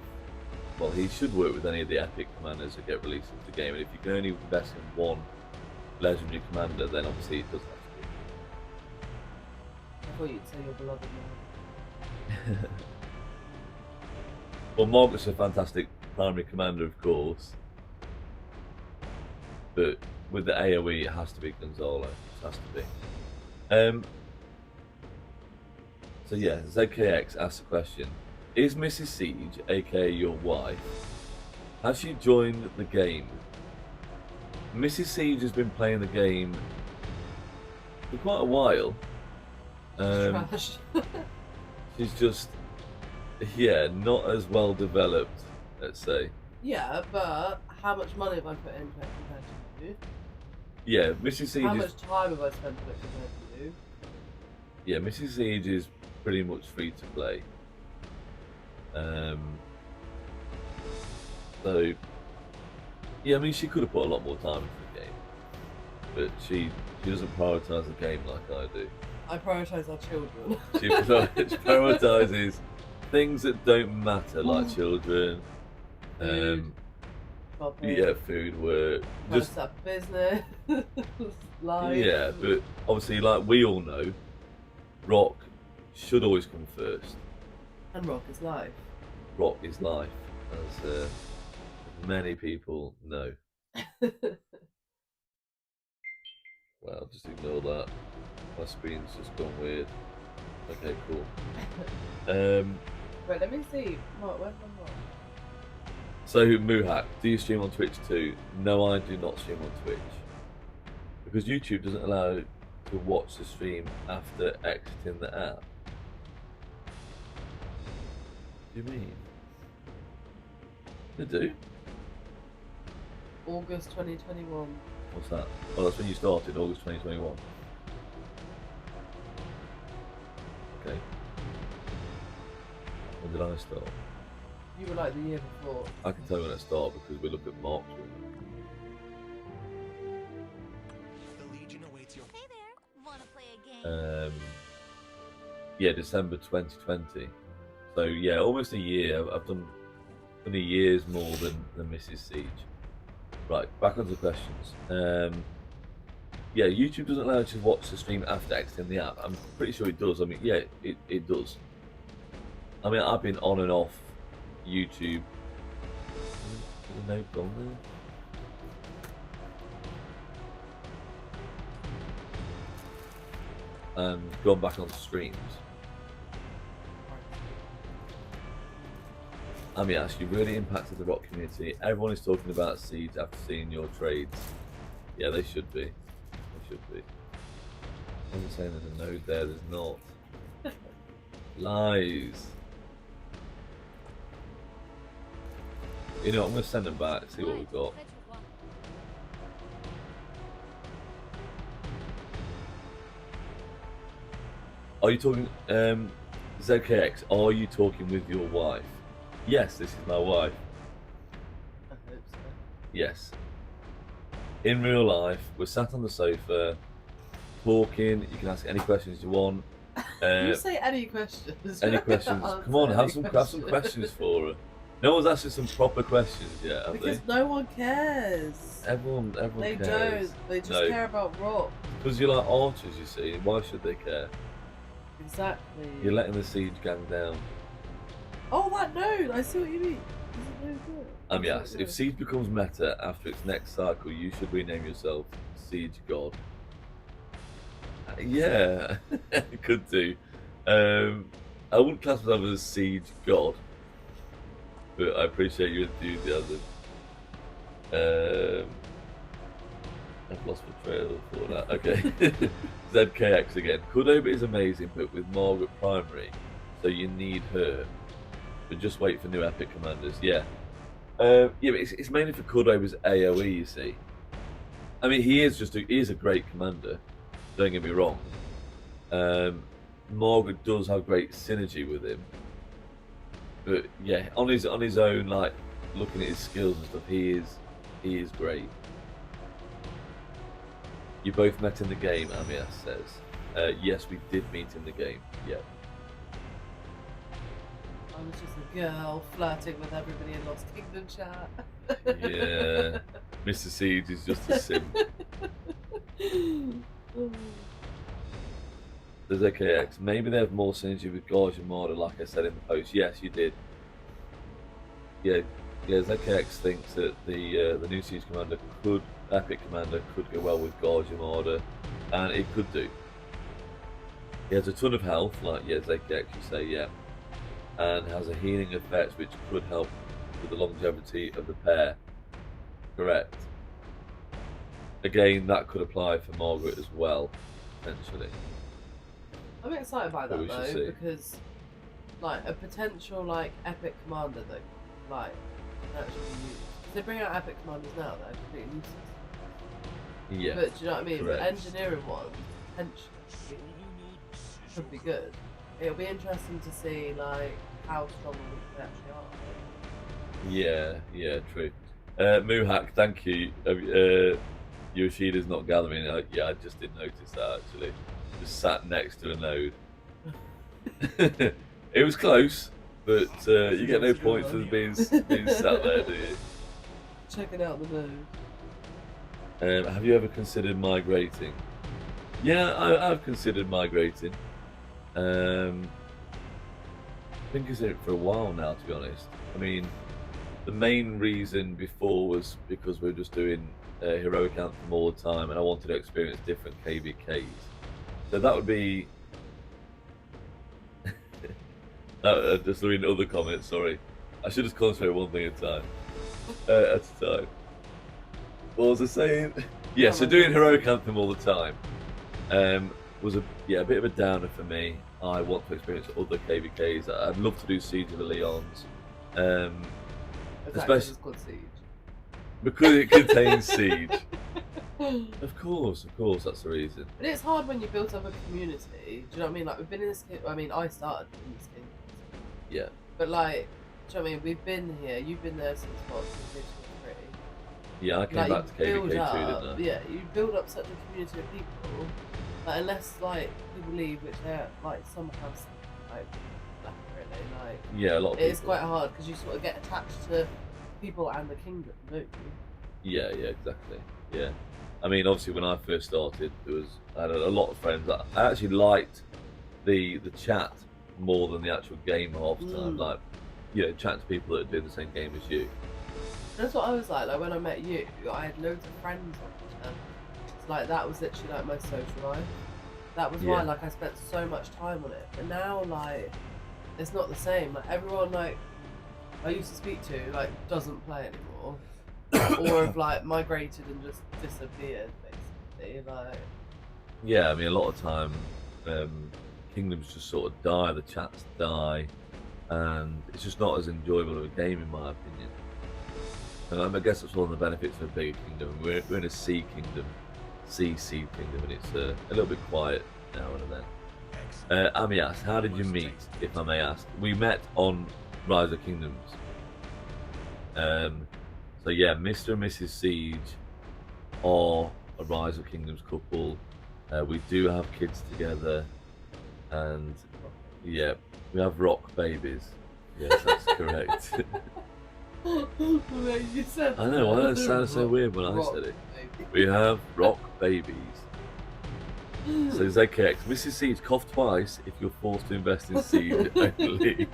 Well, he should work with any of the epic commanders that get released into the game. And if you can only invest in one legendary commander, then obviously it does have I thought you'd say your beloved man. to be. Well, Margaret's a fantastic primary commander, of course. But with the AoE, it has to be Gonzalo. It has to be. So yeah, ZKX asked the question: is Mrs. Siege, aka your wife, has she joined the game? Mrs. Siege has been playing the game for quite a while. Trash. She's just, yeah, not as well developed, let's say. Yeah, but how much money have I put into it compared to you? Yeah, Mrs. Siege How is, much time have I spent on it compared to you? yeah, Mrs. Siege is pretty much free to play. So, yeah, I mean, she could have put a lot more time into the game, but she doesn't prioritise the game like I do. I prioritise our children. She prioritises things that don't matter, like children, Shopping, yeah, food, work, just set up business, life. yeah. But obviously, like we all know, rock should always come first. And rock is life. Rock is life, as many people know. Well, just ignore that. My screen's just gone weird. Okay, cool. Wait, let me see. Mark, where's my mark? So, Muhak, do you stream on Twitch too? No, I do not stream on Twitch. Because YouTube doesn't allow you to watch the stream after exiting the app. What do you mean? They do? August 2021. What's that? Oh, that's when you started, August 2021. Okay. When did I start? You were like the year before. I can tell you when I start because we look at March. The Legion awaits your. Hey there, wanna play a game? Yeah, December 2020. So yeah, almost a year. I've done a year's more than Mrs. Siege. Right, back onto the questions. Yeah, YouTube doesn't allow you to watch the stream after exiting the app. I'm pretty sure it does. I mean, yeah, it does. I mean, I've been on and off YouTube. There's a note on there. And gone back on streams. I mean, actually, really impacted the rock community. Everyone is talking about Siege after seeing your trades. Yeah, they should be. They should be. I'm saying there's a node there. There's not. Lies. You know, I'm going to send them back. See what we've got. Are you talking, ZKX? Are you talking with your wife? Yes, this is my wife. I hope so. Yes. In real life, we're sat on the sofa, talking. You can ask any questions you want. You say any questions. Any questions? Come on, have some questions for her. No one's asked some proper questions yet, have Because they? no one cares. Everyone They cares. don't. They just No. care about rock. Because you're like archers, you see. Why should they care? Exactly. You're letting the siege gang down. Oh, that node! I see what you mean. Is it no good? Yes, if Siege becomes meta after its next cycle, you should rename yourself Siege God. Yeah, it could do. I wouldn't class myself as Siege God, but I appreciate your enthusiasm. I've lost my trail for that. Okay. ZKX again. Kudoba is amazing, but with Margaret primary, so you need her. But just wait for new epic commanders. Yeah. Yeah, but it's mainly for Kudoba's AOE, you see. I mean, he is a great commander. Don't get me wrong. Margaret does have great synergy with him. But yeah, on his own, like looking at his skills and stuff, he is great. You both met in the game, Amias says. Yes, we did meet in the game. Yeah. I was just a girl flirting with everybody in Lost Kingdom chat. Yeah. Mr. Siege is just a simp. There's AKX. Maybe they have more synergy with Gorge and Marder, like I said in the post. Yes, you did. Yeah, ZKX thinks that the new Siege Commander Epic Commander could go well with Gorge and Marder, and it could do. He has a ton of health, like ZKX, you say, yeah, and has a healing effect which could help with the longevity of the pair. Correct. Again, that could apply for Margaret as well, potentially. I'm excited by But that we should though, see. because like a potential like epic commander that like can actually be used. They bring out epic commanders now that are completely useless. Yeah. But do you know what I mean? correct. The engineering one potentially could be good. It'll be interesting to see like how strong they actually are. Yeah, true. Muhak, thank you. Yoshida's not gathering. Yeah, I just did notice that actually. Just sat next to a node. It was close, but you get no points for being sat there, do you? Checking out the node. Have you ever considered migrating? Yeah, I've considered migrating. Been considering it for a while now, to be honest. I mean, the main reason before was because we were just doing Heroic Anthem all the time, and I wanted to experience different KVKs. So that would be. Just reading other comments. Sorry, I should just concentrate one thing at a time. What was I saying? Yeah, so doing Heroic Anthem all the time was a bit of a downer for me. I want to experience other KVKs. I'd love to do Siege of the Leons, especially It's called Siege. because it contains Siege. Of course, that's the reason. But it's hard when you build up a community. Do you know what I mean? Like, we've been in this. I mean, I started in this game. Yeah. But like, do you know what I mean? We've been here. You've been there since what? Since Digital 3. Yeah, I came Like, back to you KVK build too, up- didn't I? Yeah, you build up such a community of people. Like, unless like people leave, which they're like some have like left really. Like, Yeah, a lot of people. it is quite hard because you sort of get attached to people and the kingdom, don't you? Yeah, exactly. Yeah. I mean, obviously, when I first started, I had a lot of friends. I actually liked the chat more than the actual game half the time. Like, chat to people that are doing the same game as you. That's what I was like. Like when I met you, I had loads of friends on it. It's like that was literally like my social life. That was why Yeah. like I spent so much time on it. But now like it's not the same. Like everyone like I used to speak to like doesn't play anymore, or have like migrated and just disappeared basically. Like Yeah, I mean, a lot of time, kingdoms just sort of die, the chats die, and it's just not as enjoyable of a game, in my opinion. And I guess that's one of the benefits of a bigger kingdom. We're in a sea kingdom, sea kingdom, and it's a little bit quiet now and then. Amias, how did you meet, if I may ask? We met on Rise of Kingdoms. So yeah, Mr. and Mrs. Siege are a Rise of Kingdoms couple. We do have kids together, and yeah, we have rock babies. Yes, that's correct. you said I know, why does it sound so weird when I said it? We have rock babies. So ZKX, Mrs. Siege, cough twice if you're forced to invest in Siege only.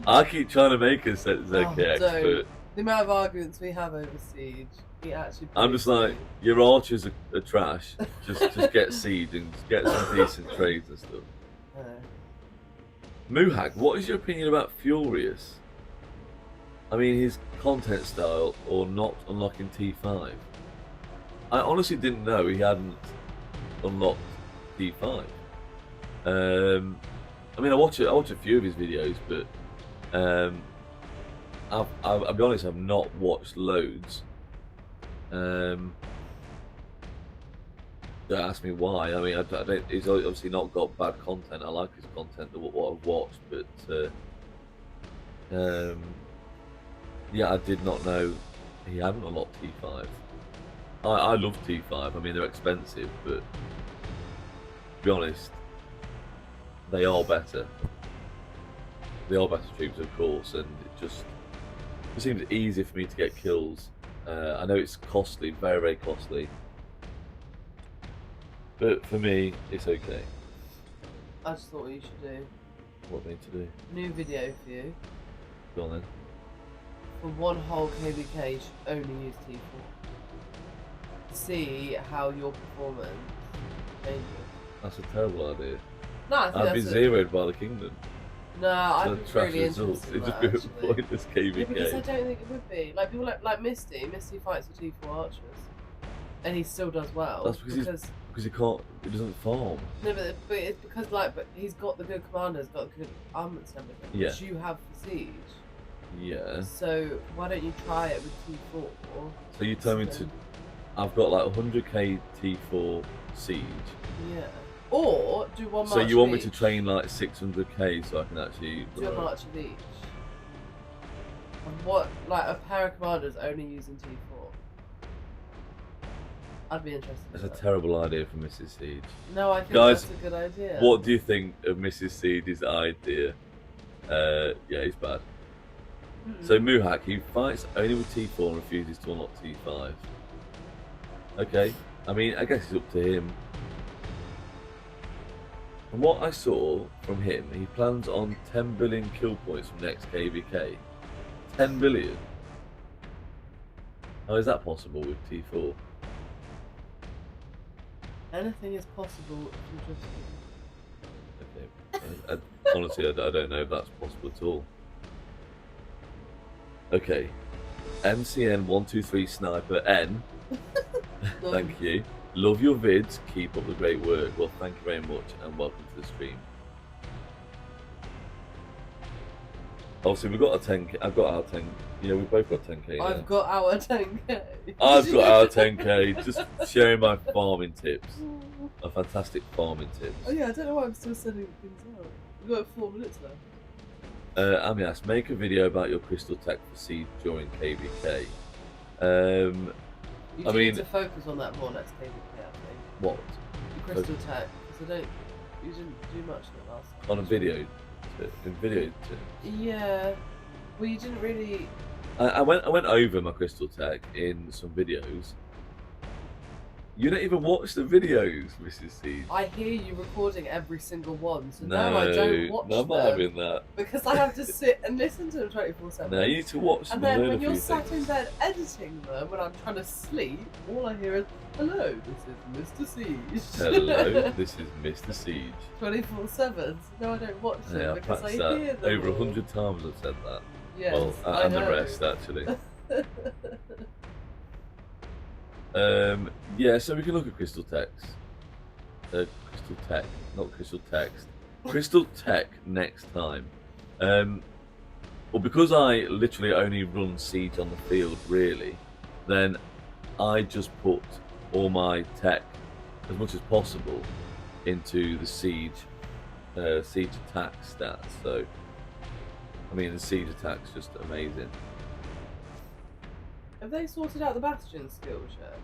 I keep trying to make us say ZKX, don't. but The amount of arguments we have over Siege, he actually. I'm just like, your archers are trash. Just get Siege and get some decent trades and stuff. Muhak, what is your opinion about Furious? I mean, his content style or not unlocking T5. I honestly didn't know he hadn't unlocked T5. I mean, I watch a few of his videos, but I'll be honest, I've not watched loads. Don't ask me why. I mean, I don't, he's obviously not got bad content. I like his content, what I've watched, but yeah, I did not know he hadn't unlocked T5. I love T5. I mean, they're expensive, but to be honest, they are better. They are better troops, of course, and it seems easier for me to get kills. I know it's costly, very, very costly, but for me, it's okay. I just thought what you should do. What I need to do? New video for you. Go on then. For one whole KVK, you should only use T4. See how your performance changes. That's a terrible idea. No, I think I'd be that's zeroed by the kingdom. No, I'd So be trash really results. interested in It'd that, just be a actually. pointless Yeah, because I KVK. don't think it would be. Like people like Misty. Misty fights with T4 archers, and he still does well. That's because he can't. He doesn't farm. no, but it's because but he's got the good commanders, got the good armaments and everything, Yeah. which you have for Siege. Yeah. So why don't you try it with T4? So you tell me to. I've got like 100k T4 siege. Yeah. Or do one march. So you want me of to each. train like 600k so I can actually. Do a march of each. And what like a pair of commanders only using T4? I'd be interested. That's in a that. terrible idea for Mrs. Siege. No, I think Guys, that's a good idea. What do you think of Mrs. Siege's idea? Yeah, he's bad. So Muhak, he fights only with T4 and refuses to unlock T5. Okay, I mean, I guess it's up to him. From what I saw from him, he plans on 10 billion kill points from next KVK. 10 billion? Oh, is that possible with T4? Anything is possible if you just. Okay. Honestly, I don't know if that's possible at all. Okay. MCN123 Sniper N. Thank you. Love your vids. Keep up the great work. Well, thank you very much, and welcome to the stream. Obviously, we've got a 10k. I've got our 10. Yeah, we've both got 10k. Now. I've got our 10k. I've got our 10k. Just sharing my farming tips. My fantastic farming tips. Oh yeah, I don't know why I'm still sending things out. We've got 4 minutes left. Ami asked, make a video about your crystal tech for seed during KVK. You need to focus on that more next KVK, I think. What? The crystal tech, because you didn't do much in it last time. On a video? In video terms? Yeah. Well, you didn't really... I went over my crystal tech in some videos. You don't even watch the videos, Mrs. Siege. I hear you recording every single one, so no, I don't watch them. I'm not having that. Because I have to sit and listen to them 24/7. No, you need to watch them. And then when you're sat in bed editing them, when I'm trying to sleep, all I hear is, hello, this is Mr. Siege. Hello, this is Mr. Siege. 24/7. So no, I don't watch them Yeah, because I that hear them over all. 100 times I've said that. Yes, well, I and know. the rest, actually. Yeah, so we can look at crystal text. Crystal tech, not crystal text. Crystal tech next time. Well, because I literally only run siege on the field, really, then I just put all my tech as much as possible into the siege attack stats. So, I mean, the siege attack's just amazing. Have they sorted out the Bastion skills yet?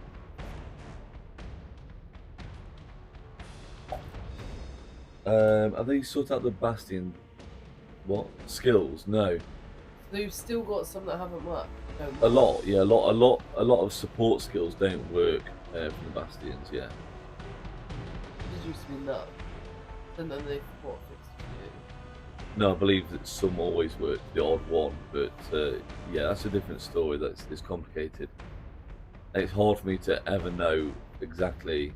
Have they sorted out the Bastion skills? No. They've still got some that haven't worked. A lot, yeah, a lot of support skills don't work from the Bastions, yeah. Did used to be none. And then they fixed a few. No, I believe that some always work, the odd one, but yeah, that's a different story. It's complicated. And it's hard for me to ever know exactly.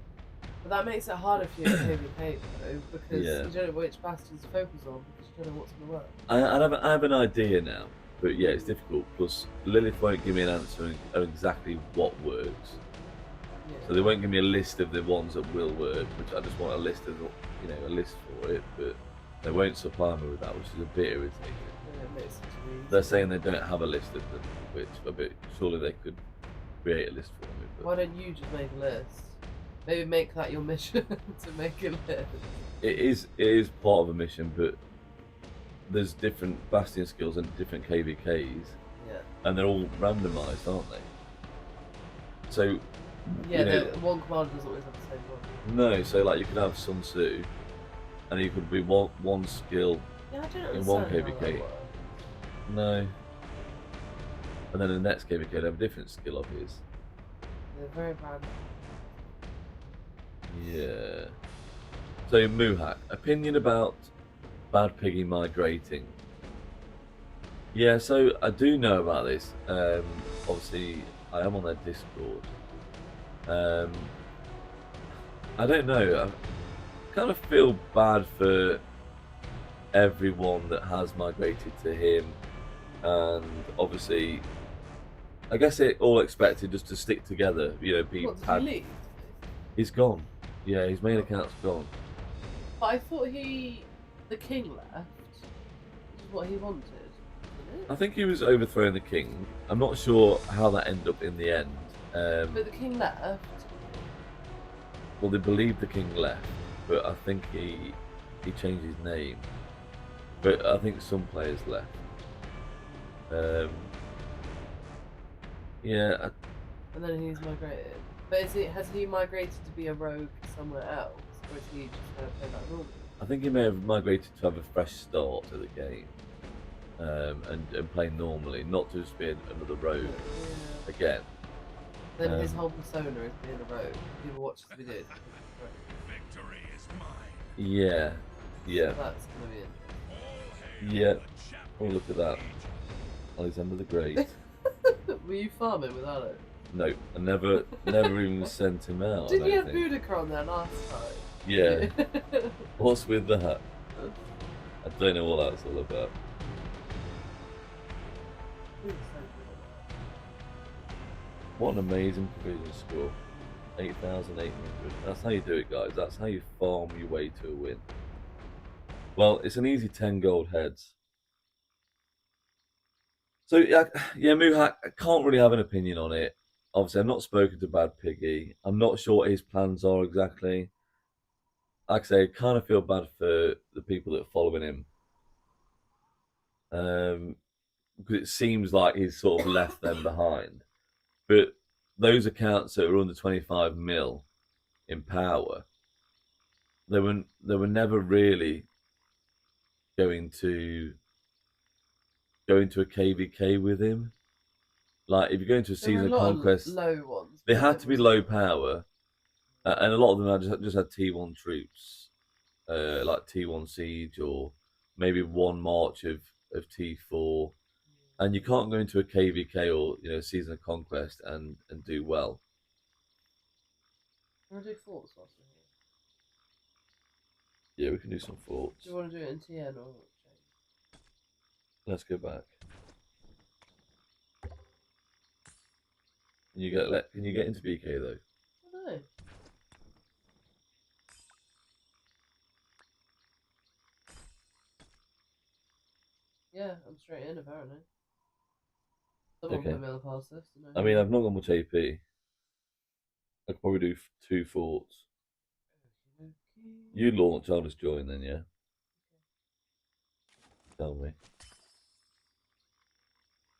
But that makes it harder for you to KVK though, because Yeah. you don't know which bastions to focus on, because you don't know what's going to work. I have an idea now, but yeah, it's difficult. Plus, Lilith won't give me an answer of exactly what works. Yeah. So they won't give me a list of the ones that will work, which I just want a list of, a list for it, but they won't supply me with that, which is a bit irritating. Yeah, it makes it too easy. They're saying they don't have a list of them, which surely they could create a list for me. But Why don't you just make a list? Maybe make that your mission to make a list. it is part of a mission, but there's different Bastion skills and different KVKs, Yeah. and they're all randomised, aren't they? So Yeah, you know, one commander doesn't always have the same one. no, so like you could have Sun Tzu, and you could be one skill Yeah, I don't in one understand how that KVK. works. No. And then in the next KVK, they have a different skill of his. They're very bad. Yeah. So Muhak, opinion about Bad Piggy migrating. Yeah, so I do know about this. Obviously, I am on their Discord. I don't know. I kind of feel bad for everyone that has migrated to him, and obviously, I guess it all expected just to stick together. You know, be What, did he leave? He's gone. Yeah, his main account's gone. But I thought the king left, which is what he wanted, wasn't I it? think he was overthrowing the king. I'm not sure how that ended up in the end. But the king left. Well, they believe the king left, but I think he changed his name. But I think some players left. Yeah, And then he's migrated. But has he migrated to be a rogue somewhere else? Or is he just going to play that normally? I think he may have migrated to have a fresh start to the game, and play normally, not to just be another rogue Yeah. again. Then his whole persona is being a rogue. People watch the videos. and think he's a rogue. Victory is mine. Yeah, yeah, So that's going to be it. All hail yeah. the Oh, look at that, champion. Alexander the Great. Were you farming without it? No, I never even sent him out. Didn't I you don't have think. Boudica on there last time? Yeah. What's with that? I don't know what that's all about. What an amazing provision score. 8,800. That's how you do it, guys. That's how you farm your way to a win. Well, it's an easy 10 gold heads. So, yeah, Muhak, I can't really have an opinion on it. Obviously, I've not spoken to Bad Piggy. I'm not sure what his plans are exactly. Like I say, I kind of feel bad for the people that are following him. Because it seems like he's sort of left them behind. But those accounts that are under 25 mil in power, they were never really going to go into a KVK with him. Like if you go into a There were season a of lot conquest, low ones. they but had it to be was- low power, and a lot of them just had T1 troops, like T1 siege or maybe one march of T4, and you can't go into a KVK or season of conquest and do well. You want to do forts whilst we're here? Yeah, we can do some forts. Do you want to do it in TN or change? Let's go back. Can you get into BK though? I don't know. Yeah, I'm straight in apparently. Someone Okay. put me on the pass list. I mean, I've not got much AP. I could probably do 2 forts. You launch, I'll just join then, yeah? Tell me.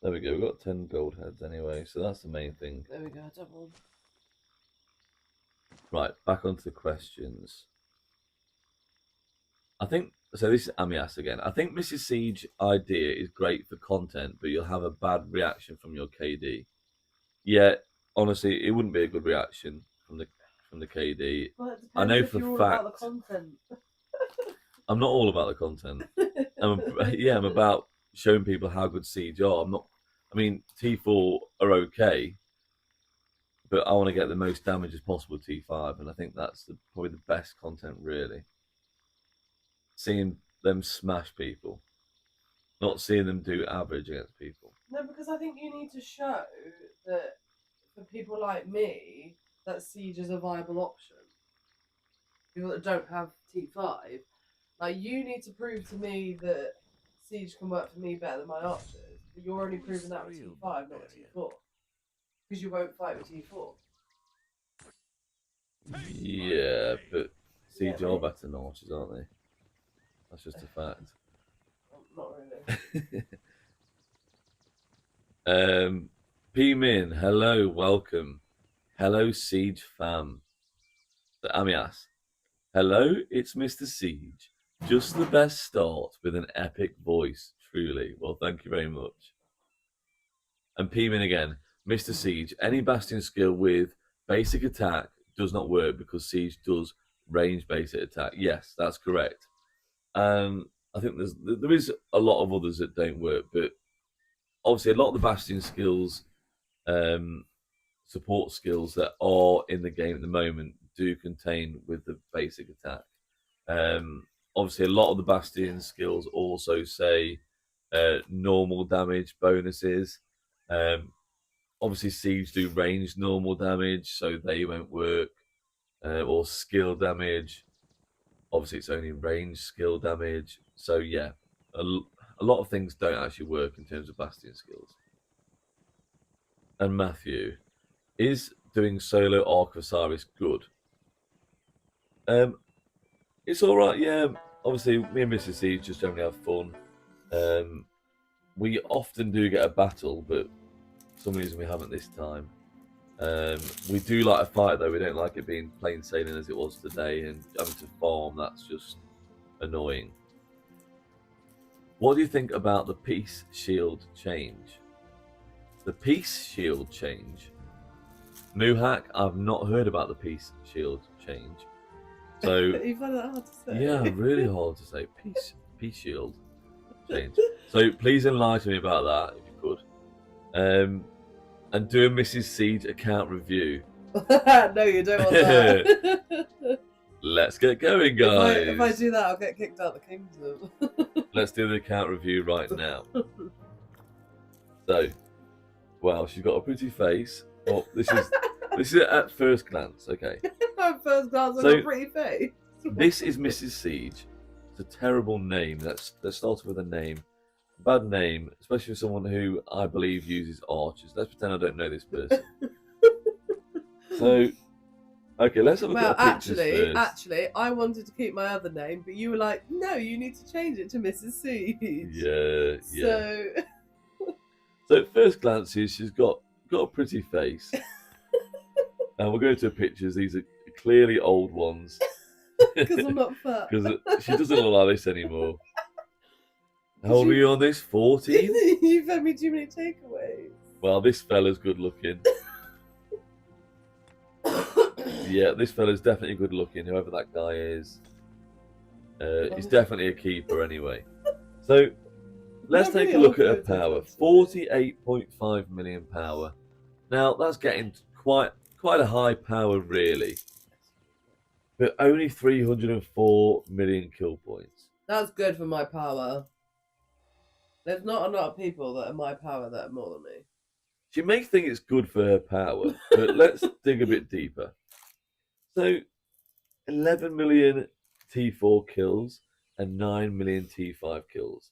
There we go, we've got 10 gold heads anyway, so that's the main thing. There we go, double. Right, back onto the questions. I think, so this is Amias again. I think Mrs. Siege idea is great for content, but you'll have a bad reaction from your KD. Yeah, honestly, it wouldn't be a good reaction from the KD. Well, it depends I know if for you're all fact. about the content. I'm not all about the content. I'm about showing people how good Siege are. I mean, T4 are okay, but I want to get the most damage as possible with T5, and I think that's probably the best content, really. Seeing them smash people, not seeing them do average against people. No, because I think you need to show that for people like me, that Siege is a viable option. People that don't have T5, like you need to prove to me that Siege can work for me better than my archers, but you're only proving that with T5, not with T4, because you won't fight with T4. Yeah, but Siege Yeah, are mate. better than archers, aren't they? That's just a fact. Not really. P Min, hello, welcome. Hello, Siege fam. So Amias, hello, it's Mr. Siege. Just the best start with an epic voice, truly. Well, thank you very much. And P Min again, Mr. Siege, any Bastion skill with basic attack does not work because Siege does range basic attack. Yes, that's correct. I think there is a lot of others that don't work, but obviously a lot of the Bastion skills, support skills that are in the game at the moment do contain with the basic attack. Obviously a lot of the Bastion skills also say normal damage bonuses. Obviously Siege do range normal damage, so they won't work. Or skill damage. Obviously it's only range skill damage. So yeah, a lot of things don't actually work in terms of Bastion skills. And Matthew, is doing solo Ark of Osiris good? It's all right. Yeah, obviously me and Mrs. C just generally have fun. We often do get a battle, but for some reason we haven't this time. We do like a fight though. We don't like it being plain sailing as it was today and having to farm. That's just annoying. What do you think about the Peace Shield change? The Peace Shield change? Muhak, I've not heard about the Peace Shield change. So You find that hard to say? yeah, really hard to say. Peace Shield change. So please enlighten me about that if you could. And and do a Mrs. Siege account review. No, you don't want that. Let's get going, guys. If I do that, I'll get kicked out of the kingdom. Let's do the account review right now. So, well, she's got a pretty face. Well, this is at first glance, okay. At first glance, I've So- got a pretty face. This is Mrs. Siege. It's a terrible name. Let's start with a name. Bad name, especially for someone who I believe uses archers. Let's pretend I don't know this person. So, okay, let's have a look Well, at our pictures first. actually, I wanted to keep my other name, but you were like, no, you need to change it to Mrs. Siege. Yeah. So, So at first glance, she's got a pretty face. And we'll go to her pictures. These are clearly old ones. because I'm not fat. Because she doesn't look like this anymore. How old are you on this? 14? You've had me too many takeaways. Well, this fella's good looking. Yeah, this fella's definitely good looking, whoever that guy is. He's definitely a keeper anyway. So, let's take a look at her power. 48.5 million power. Now, that's getting quite a high power, really. But only 304 million kill points. That's good for my power. There's not a lot of people that are my power that are more than me. She may think it's good for her power, but let's dig a bit deeper. So, 11 million T4 kills and 9 million T5 kills.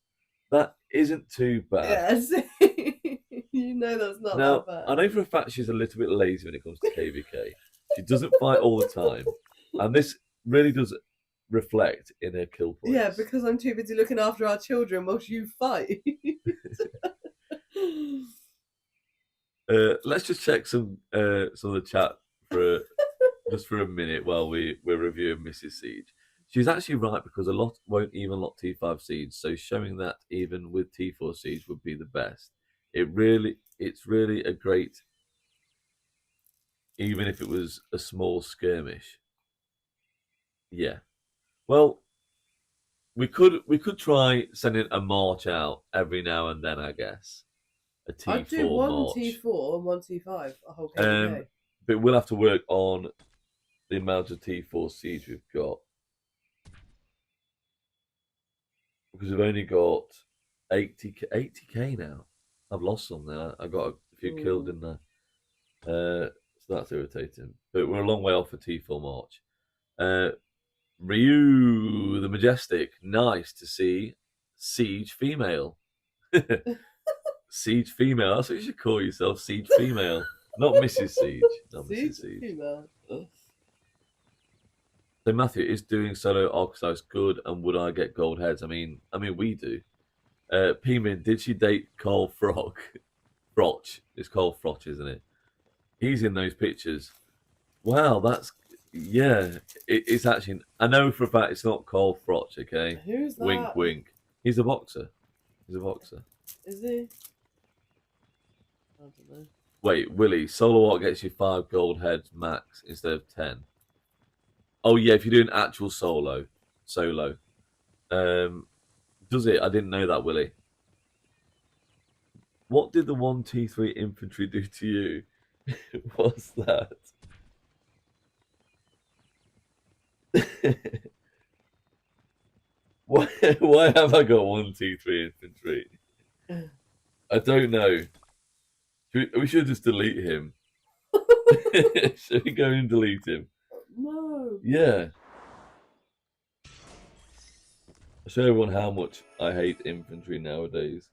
That isn't too bad. Yes. You know that's not Now, that bad. I know for a fact she's a little bit lazy when it comes to KVK. She doesn't fight all the time. And this really does reflect in her kill points. Yeah, because I'm too busy looking after our children whilst you fight. Let's just check some of the chat for just for a minute while we're reviewing Mrs. Siege. She's actually right because a lot won't even lock T5 Siege, so showing that even with T4 Siege would be the best. It's really a great, even if it was a small skirmish. Yeah. Well, we could try sending a march out every now and then, I guess. A T4 I'd do one march. T4 and one T5, a whole KVK. But we'll have to work on the amount of T4 Siege we've got. Because we've only got 80k now. I've lost some now. I got a few killed in there. So that's irritating. But we're a long way off for T4 March. Ryu the Majestic. Nice to see Siege Female. Siege Female. That's what you should call yourself. Siege Female. Not Mrs. Siege. Not Mrs. Siege. Female. So Matthew, is doing solo Archetypes good, and would I get gold heads? I mean we do. P-Min, did she date Carl Froch? Froch. It's Carl Froch, isn't it? He's in those pictures. Wow, that's it's actually. I know for a fact it's not Carl Froch. Okay. Who's that? Wink, wink. He's a boxer. He's a boxer. Is he? I don't know. Wait, Willie, solo art gets you 5 gold heads max instead of 10. Oh yeah, if you're doing actual solo. Does it? I didn't know that, Willie. What did the 1T3 infantry do to you? What's that? Why have I got 1T3 infantry? I don't know. We should just delete him. Should we go and delete him? No. Yeah. I'll show everyone how much I hate infantry nowadays.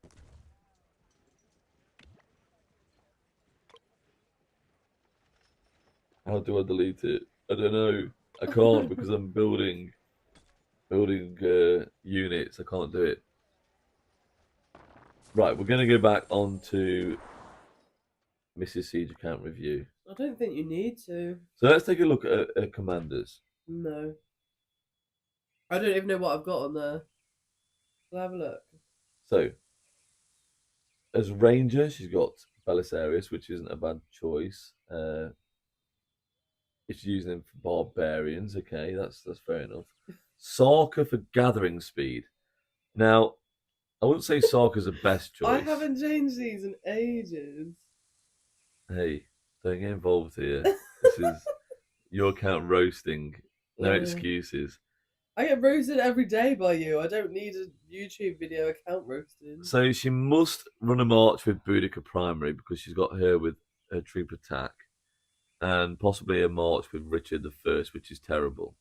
How do I delete it? I don't know. I can't because I'm building units. I can't do it. Right, we're going to go back on to Mrs. Siege account review. I don't think you need to. So let's take a look at commanders. No. I don't even know what I've got on there. We'll have a look. So, as Ranger, she's got Belisarius, which isn't a bad choice. If she's using them for barbarians, okay, that's fair enough. Sarka for gathering speed. Now, I wouldn't say Sarka's the best choice. I haven't changed these in ages. Hey, don't get involved here. This is your account roasting. No Yeah. excuses. I get roasted every day by you. I don't need a YouTube video account roasting. So she must run a march with Boudica Primary because she's got her with her troop attack, and possibly a march with Richard the First, which is terrible.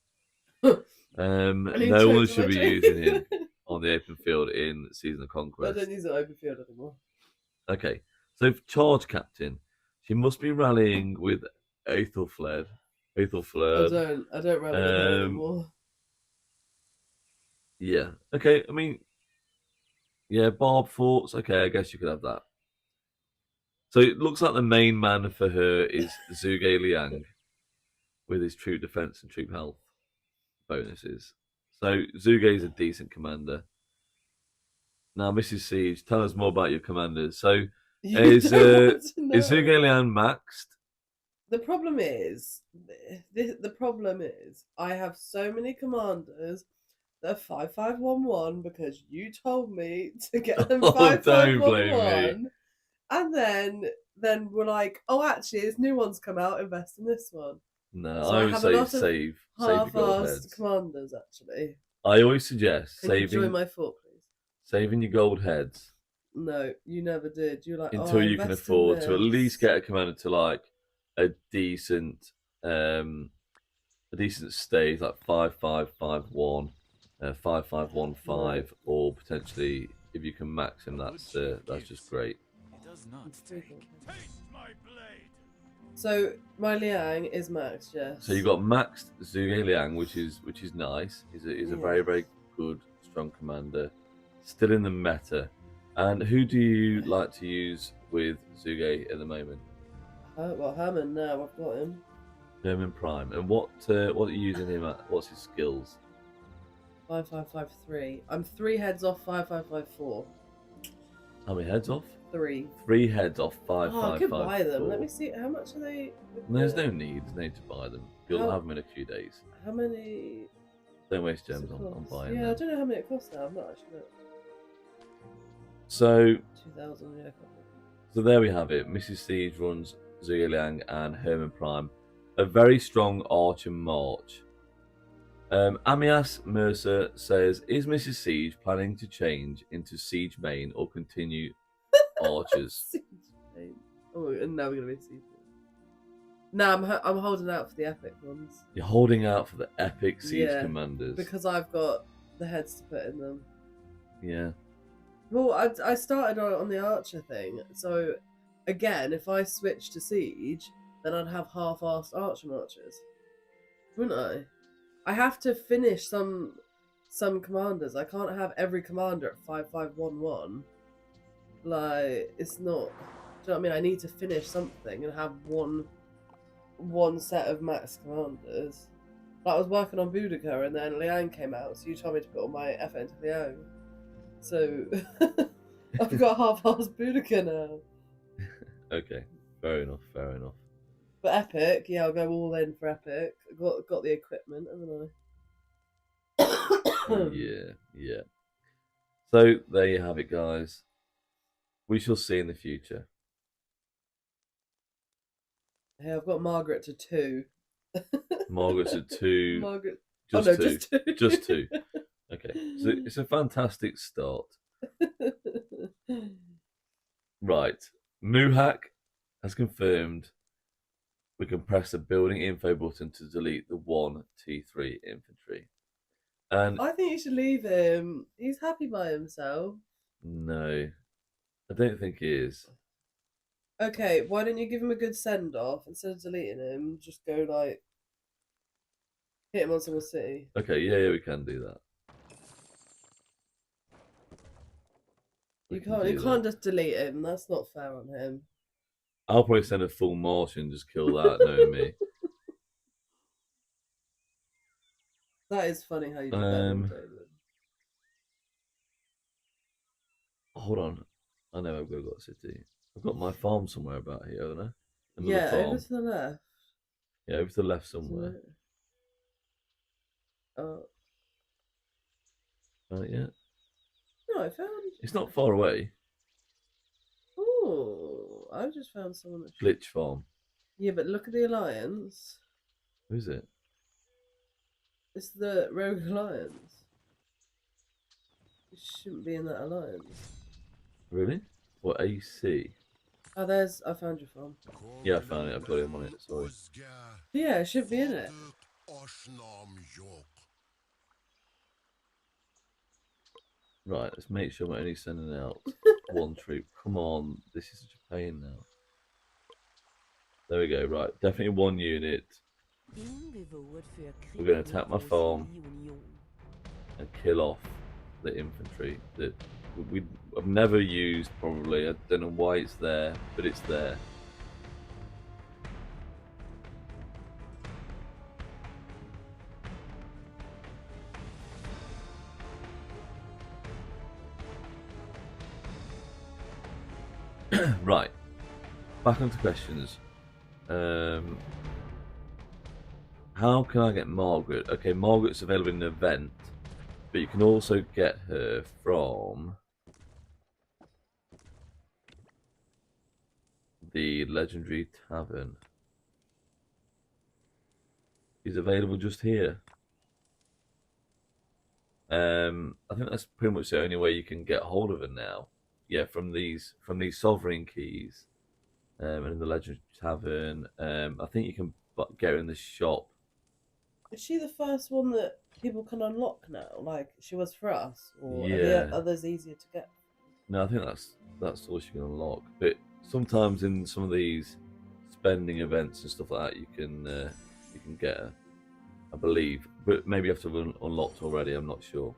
I need No to one to should my be tree. using him on the open field in Season of I Conquest. don't use it open field anymore. Okay, so for charge captain, she must be rallying with Aethelflaed. I don't rally with her anymore. Yeah. Okay. I mean, yeah. Barb thoughts. Okay. I guess you could have that. So it looks like the main man for her is Zhuge Liang, with his troop defense and troop health bonuses. So Zhuge is a decent commander. Now, Mrs. Siege, tell us more about your commanders. So is Zhuge Liang maxed? The problem is, I have so many commanders that are 5511 because you told me to get them Oh, don't blame 5511, me. and then we're like, oh, actually, this new one's come out. Invest in this one. No, So I I always have a say lot of save your gold Half-assed heads. commanders, actually. I always suggest Can you join my fort, please? saving your gold heads No, you never did. You're like, until you can invest in afford to at this. least get a commander to like a decent stage, like 5551, 5515, or potentially if you can max him, that's just great. It does not take. Taste my blade. So my Liang is maxed, yes. So you got maxed Zhuge Liang, which is nice. He's a very, very good, strong commander, still in the meta. And who do you like to use with Zhuge at the moment? Well, Hammond now. I've got him. Herman Prime. And what are you using him at? What's his skills? 5553. I'm 3 heads off 5554. How many heads off? 3. 3 heads off Oh, I could 5554. buy them. Let me see. How much are they? There's no need. There's no need to buy them. You'll have them in a few days. How many? Don't waste gems on buying them. I don't know how many it costs now. I'm not actually looked. So 2000. Yeah. So there we have it. Mrs. Siege runs Zhuge Liang and Herman Prime. A very strong archer march. Amias Mercer says, is Mrs. Siege planning to change into Siege main or continue archers? Siege main. Oh, and now we're gonna be Siege main. No, I'm holding out for the epic ones. You're holding out for the epic Siege commanders. Because I've got the heads to put in them. Yeah. Well, I started on the archer thing, so again, if I switch to Siege, then I'd have half-assed archer marchers, wouldn't I? I have to finish some commanders. I can't have every commander at 5511. Like, it's not. Do you know what I mean? I need to finish something and have one set of max commanders. Like, I was working on Boudica, and then Liang came out, so you told me to put all my effort into Liang. So I've got half-assed Boudica now. Okay, fair enough. But epic, yeah, I'll go all in for epic. Got the equipment, haven't I? Yeah. So there you have it, guys. We shall see in the future. Hey, I've got Margaret to 2. Margaret's at 2. Margaret. Just 2. Just 2. Just 2. Okay, so it's a fantastic start. Right, Muhak has confirmed we can press the building info button to delete the 1 T3 infantry. And I think you should leave him. He's happy by himself. no, I don't think he is. Okay, why don't you give him a good send-off instead of deleting him? Just go like hit him on Single City. Okay, yeah, we can do that. You can't just delete him. That's not fair on him. I'll probably send a full march and just kill that, knowing me. That is funny how you do that, David. Hold on, I know I've got a city. I've got my farm somewhere about here, haven't I? Yeah, over to the left. Yeah, over to the left somewhere. Yeah. No, I found. It's not far away. Oh, I've just found someone that. Glitch Farm. Yeah, but look at the alliance. Who is it? It's the Rogue Alliance. It shouldn't be in that alliance. Really? What, AC? Oh, there's. I found your farm. Yeah, I found it. I've got him on it. Sorry. Yeah, it should be in it. Right, let's make sure we're only sending out one troop. Come on, this is such a pain now. There we go, right, definitely one unit. We're going to attack my farm and kill off the infantry that I've never used probably. I don't know why it's there, but it's there. Right, back onto questions. How can I get Margaret? Okay, Margaret's available in an event, but you can also get her from the Legendary Tavern. She's available just here. I think that's pretty much the only way you can get hold of her now. Yeah, from these sovereign keys, and in the Legendary Tavern. I think you can get her in the shop. Is she the first one that people can unlock now, like she was for us, or are Yeah. the others easier to get? No, I think that's all she can unlock. But sometimes in some of these spending events and stuff like that, you can get her, I believe. But maybe you have to have unlocked already. I'm not sure.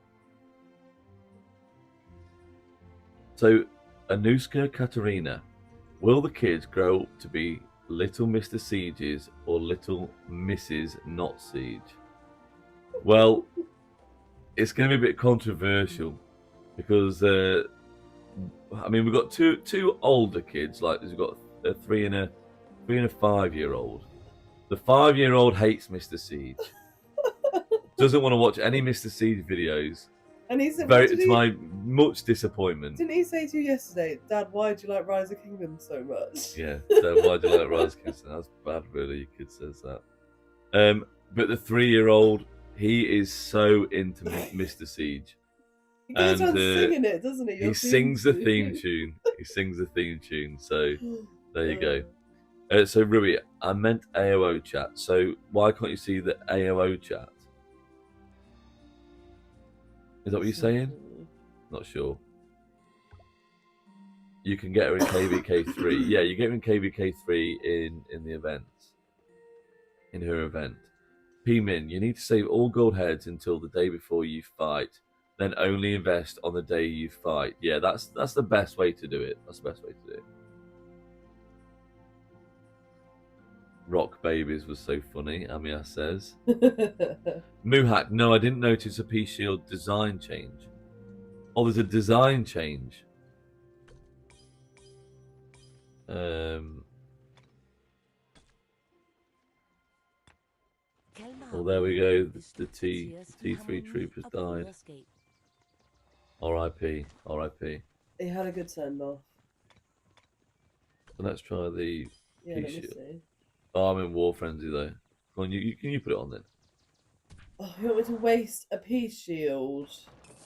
So, Anuska Katerina, will the kids grow up to be Little Mr. Sieges or Little Mrs. Not Siege? Well, it's going to be a bit controversial because I mean we've got two older kids. Like we've got a 3 and a 5-year-old. The 5-year-old hates Mr. Siege. Doesn't want to watch any Mr. Siege videos. And he said, to my much disappointment. Didn't he say to you yesterday, Dad, why do you like Rise of Kingdom so much? Yeah, so why do you like Rise of Kingdom? That's bad, really. Your kid says that. But the 3-year-old, he is so into Mr. Siege. He goes on singing it, doesn't he? He sings the theme tune. He sings the theme tune. So there you go. So Rui, I meant AOO chat. So why can't you see the AOO chat? Is that what you're saying? Not sure. You can get her in KVK3. Yeah, you get her in KVK3 in the events. In her event. P-Min, you need to save all gold heads until the day before you fight. Then only invest on the day you fight. Yeah, that's the best way to do it. That's the best way to do it. Rock Babies was so funny, Amia says. Muhak, no, I didn't notice a Peace Shield design change. Oh, there's a design change. Well, there we go. The T3 troop has died. R.I.P. R.I.P. He had a good send off. So let's try the Yeah, Peace let me Shield. see. Oh, I'm in War Frenzy though. Come on, can you put it on then? Oh, you want me to waste a Peace Shield?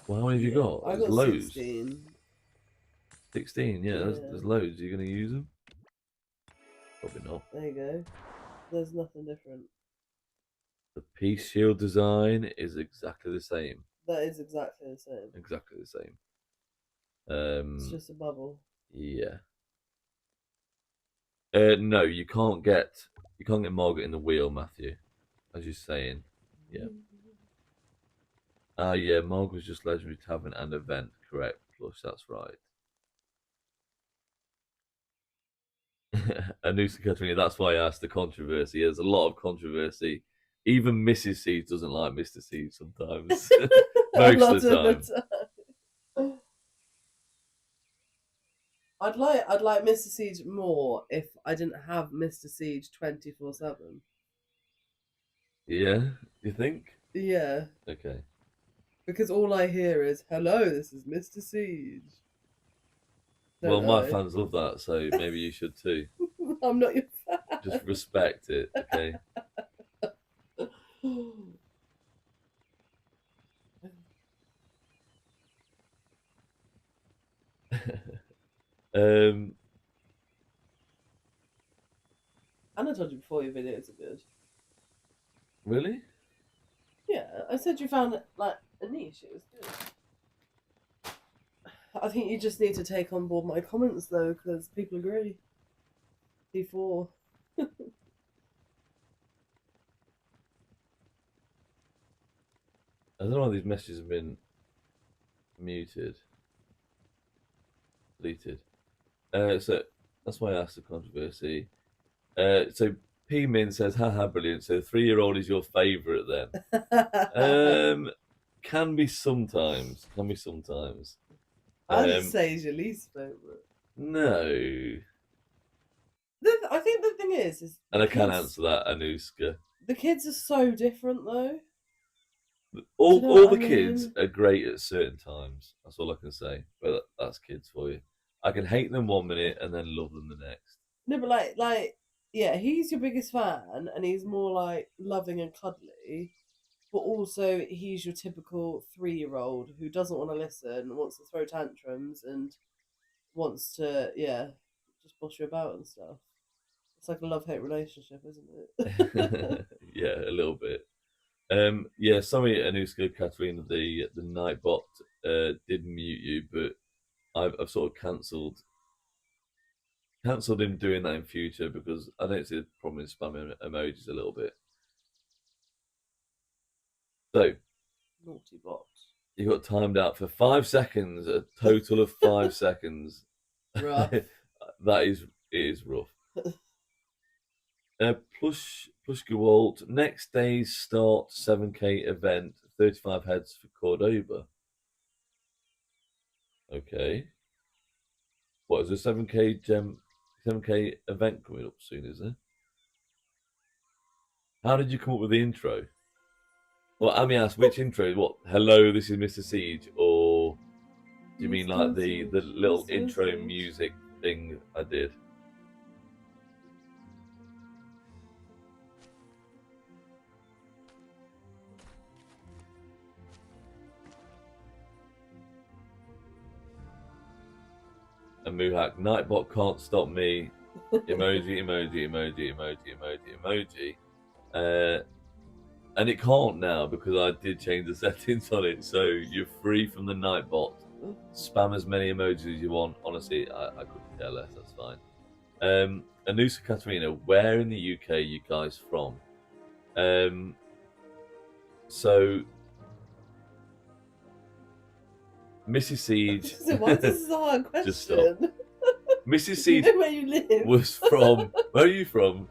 Well, how many have you got? I There's got loads. 16. 16, yeah, there's loads. Are you going to use them? Probably not. There you go. There's nothing different. The Peace Shield design is exactly the same. That is exactly the same. Exactly the same. It's just a bubble. Yeah. No, you can't get Margaret in the wheel, Matthew. As you're saying. Yeah. Yeah, Margaret's just Legendary Tavern and event, correct. Plus, that's right. Anusa Katrina, that's why I asked the controversy. There's a lot of controversy. Even Mrs. Siege doesn't like Mr. Siege sometimes. Most of the time. I'd like Mr. Siege more if I didn't have Mr. Siege 24/7. Yeah, you think? Yeah. Okay. Because all I hear is, "Hello, this is Mr. Siege." Well, Don't my I? fans love that, so maybe you should too. I'm not your fan. Just respect it, okay? um, And I told you before your videos are good. really? Yeah, I said you found like a niche. It was good. I think you just need to take on board my comments though, because people agree. P4. I don't know why these messages have been muted, deleted. So that's why I asked the controversy. So P Min says, haha, brilliant. So 3-year-old is your favourite then? Can be sometimes. Can be sometimes. I'd just say he's your least favourite. No. I think the thing is And I can answer that, Anuska. the kids are so different though. All Do you know what the I kids mean? are great at certain times. That's all I can say. But that's kids for you. I can hate them 1 minute and then love them the next. No, but yeah, he's your biggest fan, and he's more like loving and cuddly. But also, he's your typical 3-year-old who doesn't want to listen, wants to throw tantrums, and wants to, just boss you about and stuff. It's like a love-hate relationship, isn't it? Yeah, a little bit. Yeah, sorry, Anuska, Katerina, the Nightbot did mute you, but I've sort of cancelled him doing that in future because I don't see the problem in spamming emojis a little bit. So Naughty bot. you got timed out for 5 seconds, a total of 5 seconds. Rough. It is rough. Plush Gewalt, next day's start 7K event, 35 heads for Cordoba. Okay. What is a 7K event coming up soon, is there? How did you come up with the intro? Well, Amy asked, which intro? What? Hello, this is Mr. Siege, or do you mean like the little Mr. intro Siege. music thing I did? And Muhak, Nightbot can't stop me. Emoji, emoji, emoji, emoji, emoji. And it can't now because I did change the settings on it. So you're free from the Nightbot. Spam as many emojis as you want. Honestly, I couldn't care less. That's fine. Anusa Katerina, where in the UK are you guys from? So Mrs. Siege. Why is this a hard question? Just stop. Mrs. Siege You know where you live? was from. Where are you from?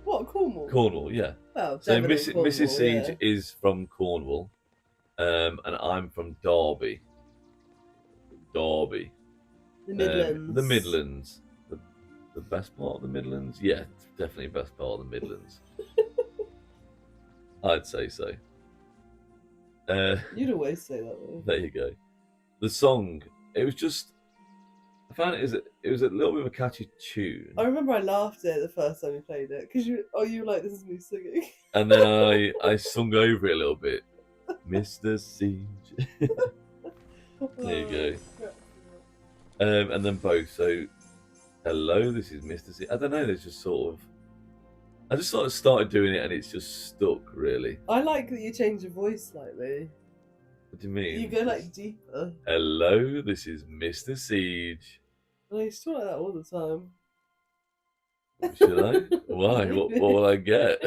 What, Cornwall? Cornwall, yeah. Oh, So Devon and Cornwall, Mrs. Siege yeah. is from Cornwall, and I'm from Derby. Derby. The Midlands. The Midlands. The best part of the Midlands? Yeah, definitely best part of the Midlands. I'd say so. You'd always say that though. There you go. The song, it was just, I found it was a little bit of a catchy tune. I remember I laughed at it the first time you played it because you were like, this is me singing. And then I sung over it a little bit. Mr. Siege. There you go. And then both. So, hello, this is Mr. Siege. I don't know, there's just sort of, I just sort of started doing it and it's just stuck, really. I like that you change your voice slightly. What do you mean? You go like deeper. Hello, this is Mr. Siege. And I used to like that all the time. Should I? Why? What will I get?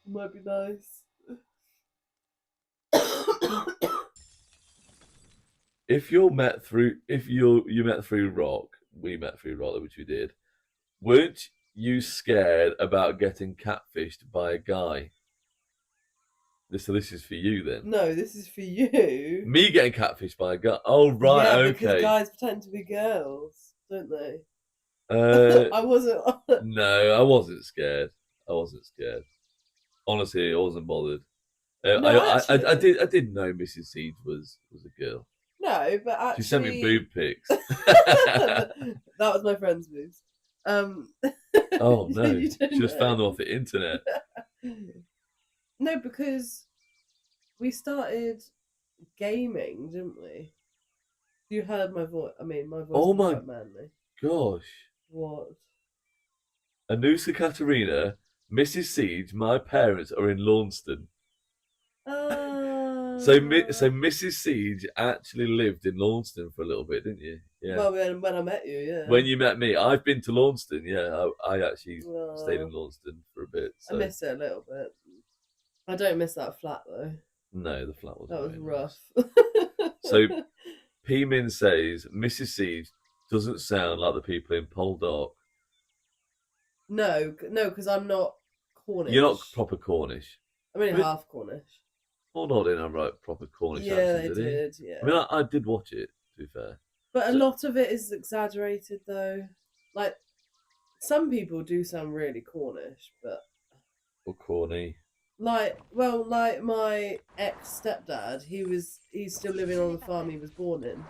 Might be nice. If you met through Rock, we met through Rock, which we did. Weren't you scared about getting catfished by a guy? So this is for you then. No, this is for you. Me getting catfished by a guy. Oh right, yeah, okay. Because guys pretend to be girls, don't they? I wasn't. No, I wasn't scared. Honestly, I wasn't bothered. I did know Mrs. Siege was a girl. No, but actually, She sent me boob pics. that was my friend's boobs. Oh no, You she don't just found them know. off the internet. No, because we started gaming, didn't we? You heard my voice. I mean, my voice Oh was my- quite manly. Gosh. What? Anusa Katerina, Mrs. Siege, my parents are in Launceston. So Mrs. Siege actually lived in Launceston for a little bit, didn't you? Yeah. Well, when I met you, yeah. When you met me, I've been to Launceston. Yeah, I actually Well, stayed in Launceston for a bit. So. I miss it a little bit. I don't miss that flat though. No, the flat was That was very rough. nice. So P Min says Mrs. Siege doesn't sound like the people in Poldark. No, because I'm not Cornish. You're not proper Cornish. I'm only But- half Cornish. Poldark didn't have right proper Cornish Yeah, accent, they did he? did. Yeah. I mean, I did watch it. To be fair, But a So- lot of it is exaggerated, though. Like, some people do sound really Cornish, but or corny. like my ex stepdad, he's still living on the farm he was born in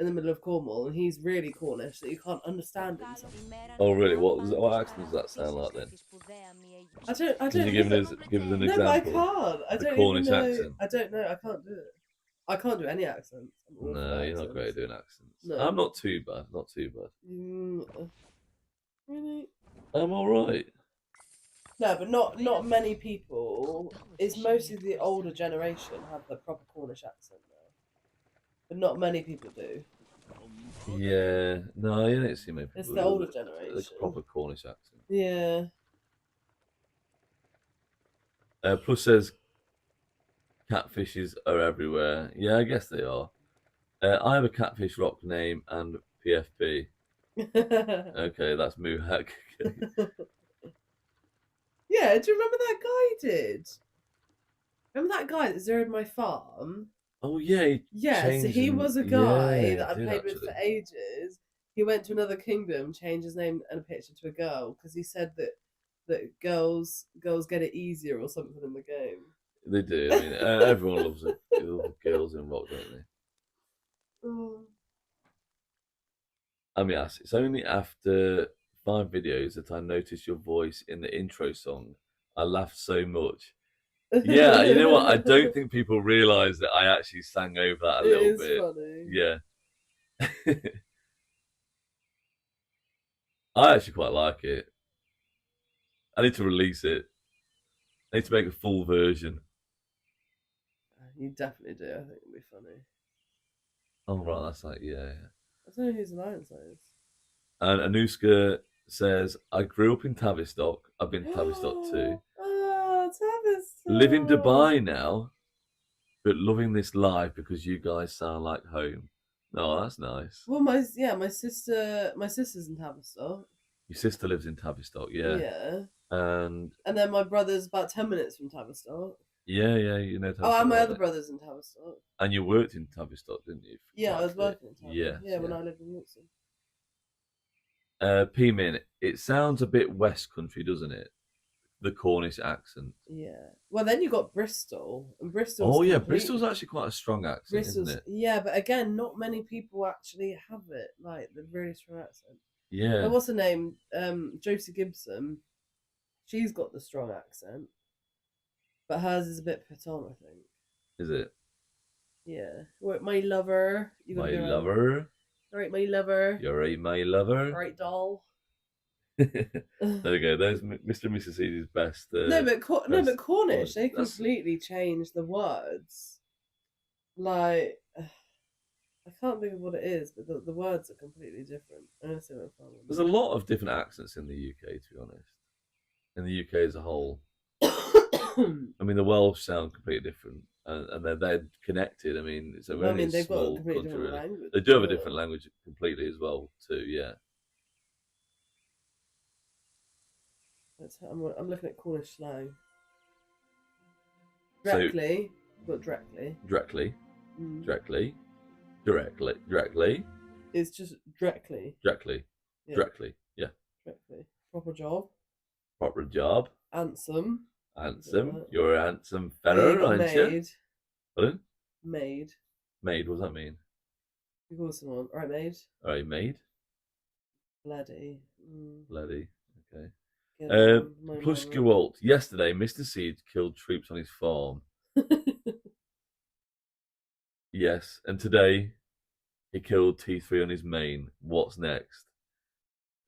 the middle of Cornwall, and he's really Cornish that you can't understand him. sometimes. Oh, really? What accent does that sound like then? I don't. Can you give us an No, but I example? can't. I The don't Cornish even know. accent. I don't know. I can't do it. I can't do any accents. I'm awful No, at you're not great at accents. doing accents. No. I'm not too bad. Not too bad. Really? I'm all right. No, but not many people. It's mostly the older generation have the proper Cornish accent now, but not many people do. Yeah. No, you don't see many people. It's with the older the generation. proper Cornish accent. Yeah. Plus says catfishes are everywhere. Yeah, I guess they are. I have a catfish rock name and PFP. Okay, that's Muhak. Yeah, do you remember that guy did? Remember that guy that zeroed my farm? Oh yeah. Yeah, so changed he and- was a guy yeah, that I he did played with for actually. ages. He went to another kingdom, changed his name and a picture to a girl because he said that girls get it easier or something in the game. They do. I mean, everyone loves it. Girls in rock, don't they? Oh. I mean, it's only after 5 videos that I noticed your voice in the intro song. I laughed so much. Yeah, you know what? I don't think people realise that I actually sang over that a It little is bit. funny. Yeah. I actually quite like it. I need to release it. I need to make a full version. You definitely do. I think it'd be funny. Oh, right, that's like, yeah. I don't know whose alliance that is. And Anuska says, I grew up in Tavistock. I've been to Tavistock too. Oh, Tavistock. Live in Dubai now, but loving this life because you guys sound like home. No, that's nice. Well, my sister's in Tavistock. Your sister lives in Tavistock, yeah. Yeah. And And then my brother's about 10 minutes from Tavistock. yeah, you know Tavistock. Oh, and my right? other brother's in Tavistock. And you worked in Tavistock, didn't you? for Yeah, quite I a was bit? working in Tavistock. Yes, Yeah, when I lived in Wilson. P-Min, it sounds a bit West Country, doesn't it? The Cornish accent. Yeah. Well, then you got Bristol, and Bristol. Oh yeah, Bristol's actually quite a strong accent, Bristol's, isn't it? yeah, but again, not many people actually have it, like the really strong accent. Yeah. But what's her name? Josie Gibson. She's got the strong accent, but hers is a bit put on, I think. Is it? Yeah. Right, my lover. You gotta My go around. lover. All right, my lover. You're a my lover. All right, doll. There we go. There's Mr. and Mrs. Easy's best. No, but that's- Cornish, they that's- completely changed the words. Like, I can't think of what it is, but the words are completely different. I don't see what I'm finding. There's a lot of different accents in the UK, to be honest. In the UK as a whole. I mean, the Welsh sound completely different, and they're connected. I mean, it's a Well, very they've got a small completely country. different Really. language. They do have a as well. different language completely as well, too. Yeah. I'm looking at Cornish slang. So- Directly. Got directly. Directly. Mm. Directly. Directly. It's just directly. Directly. Yeah. Directly. Yeah. Directly. Proper job. Proper job. Handsome. Handsome. Right. You're a handsome Yeah, fella, you got aren't you? maid. Pardon? Maid. Maid, what does that mean? Of course, one. Right, made. Alright, made. Bloody. Bloody. Okay. Get on, my Plus mother. Gewalt. Yesterday, Mr. Seed killed troops on his farm. Yes, and today he killed T3 on his main. What's next?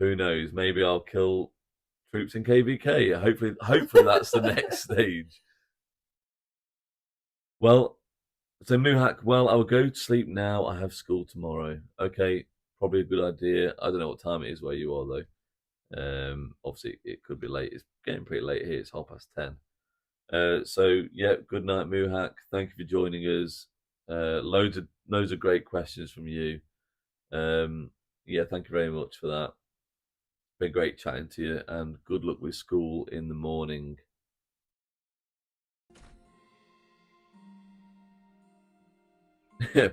Who knows? Maybe I'll kill troops in KVK. Hopefully that's the next stage. Well, so Muhak, well, I'll go to sleep now. I have school tomorrow. Okay, probably a good idea. I don't know what time it is where you are though. Obviously it could be late. It's getting pretty late here. It's 10:30. So yeah, good night, Muhak. Thank you for joining us. Loads of great questions from you. Yeah, thank you very much for that. Been great chatting to you, and good luck with school in the morning.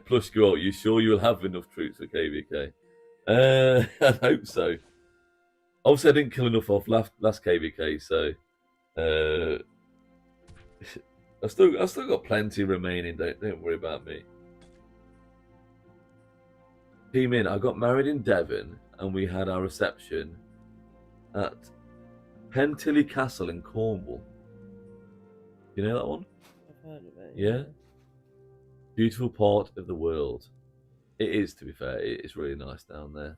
Plus, go. You sure you'll have enough troops for KVK? I hope so. Obviously, I didn't kill enough off last KVK, so I've still got plenty remaining. Don't worry about me. Min, I got married in Devon, and we had our reception at Pentilly Castle in Cornwall. You know that one? I've heard of it. Yeah. Beautiful part of the world. It is, to be fair. It's really nice down there.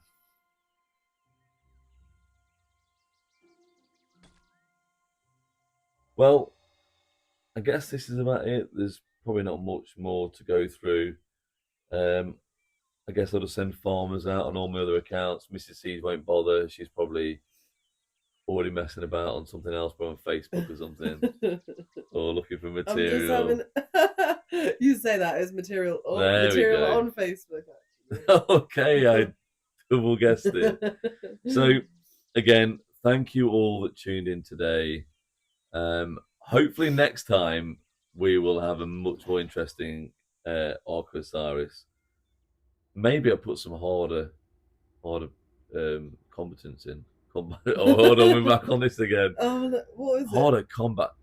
Well, I guess this is about it. There's probably not much more to go through. I guess I'll just send farmers out on all my other accounts. Mrs. Seed won't bother. She's probably already messing about on something else, probably on Facebook or something, or looking for material. You say that as material on, There material we go. on Facebook, actually. Okay, I double guessed it. So, again, thank you all that tuned in today. Hopefully next time we will have a much more interesting Arc Osiris. Maybe I'll put some harder combatants in. Oh, hold on, we're back on this again. What is Harder combatants.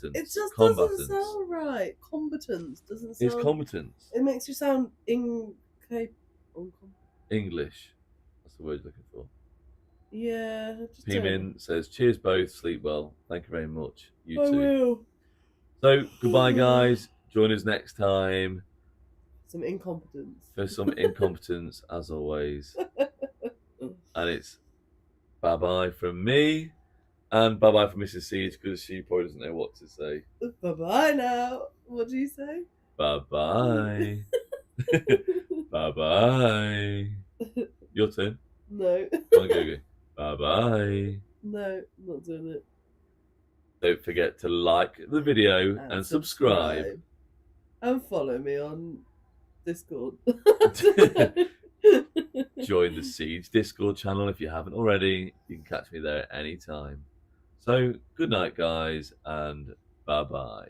it? It just combatants. doesn't sound right. Combatants doesn't sound. It's combatants. It makes you sound incapable. English. That's the word you're looking for. Yeah. P-Min says, cheers both, sleep well. Thank you very much. You I too. will. So, goodbye, guys. Join us next time Some incompetence. for some incompetence, as always. And it's bye-bye from me, and bye-bye from Mrs. Siege, because she probably doesn't know what to say. Bye-bye now. What do you say? Bye-bye. Bye-bye. Your turn. No. Come on, go. Bye-bye. No, I'm not doing it. Don't forget to like the video and subscribe. And follow me on Discord. Join the Siege Discord channel if you haven't already. You can catch me there anytime. So, good night, guys, and bye-bye.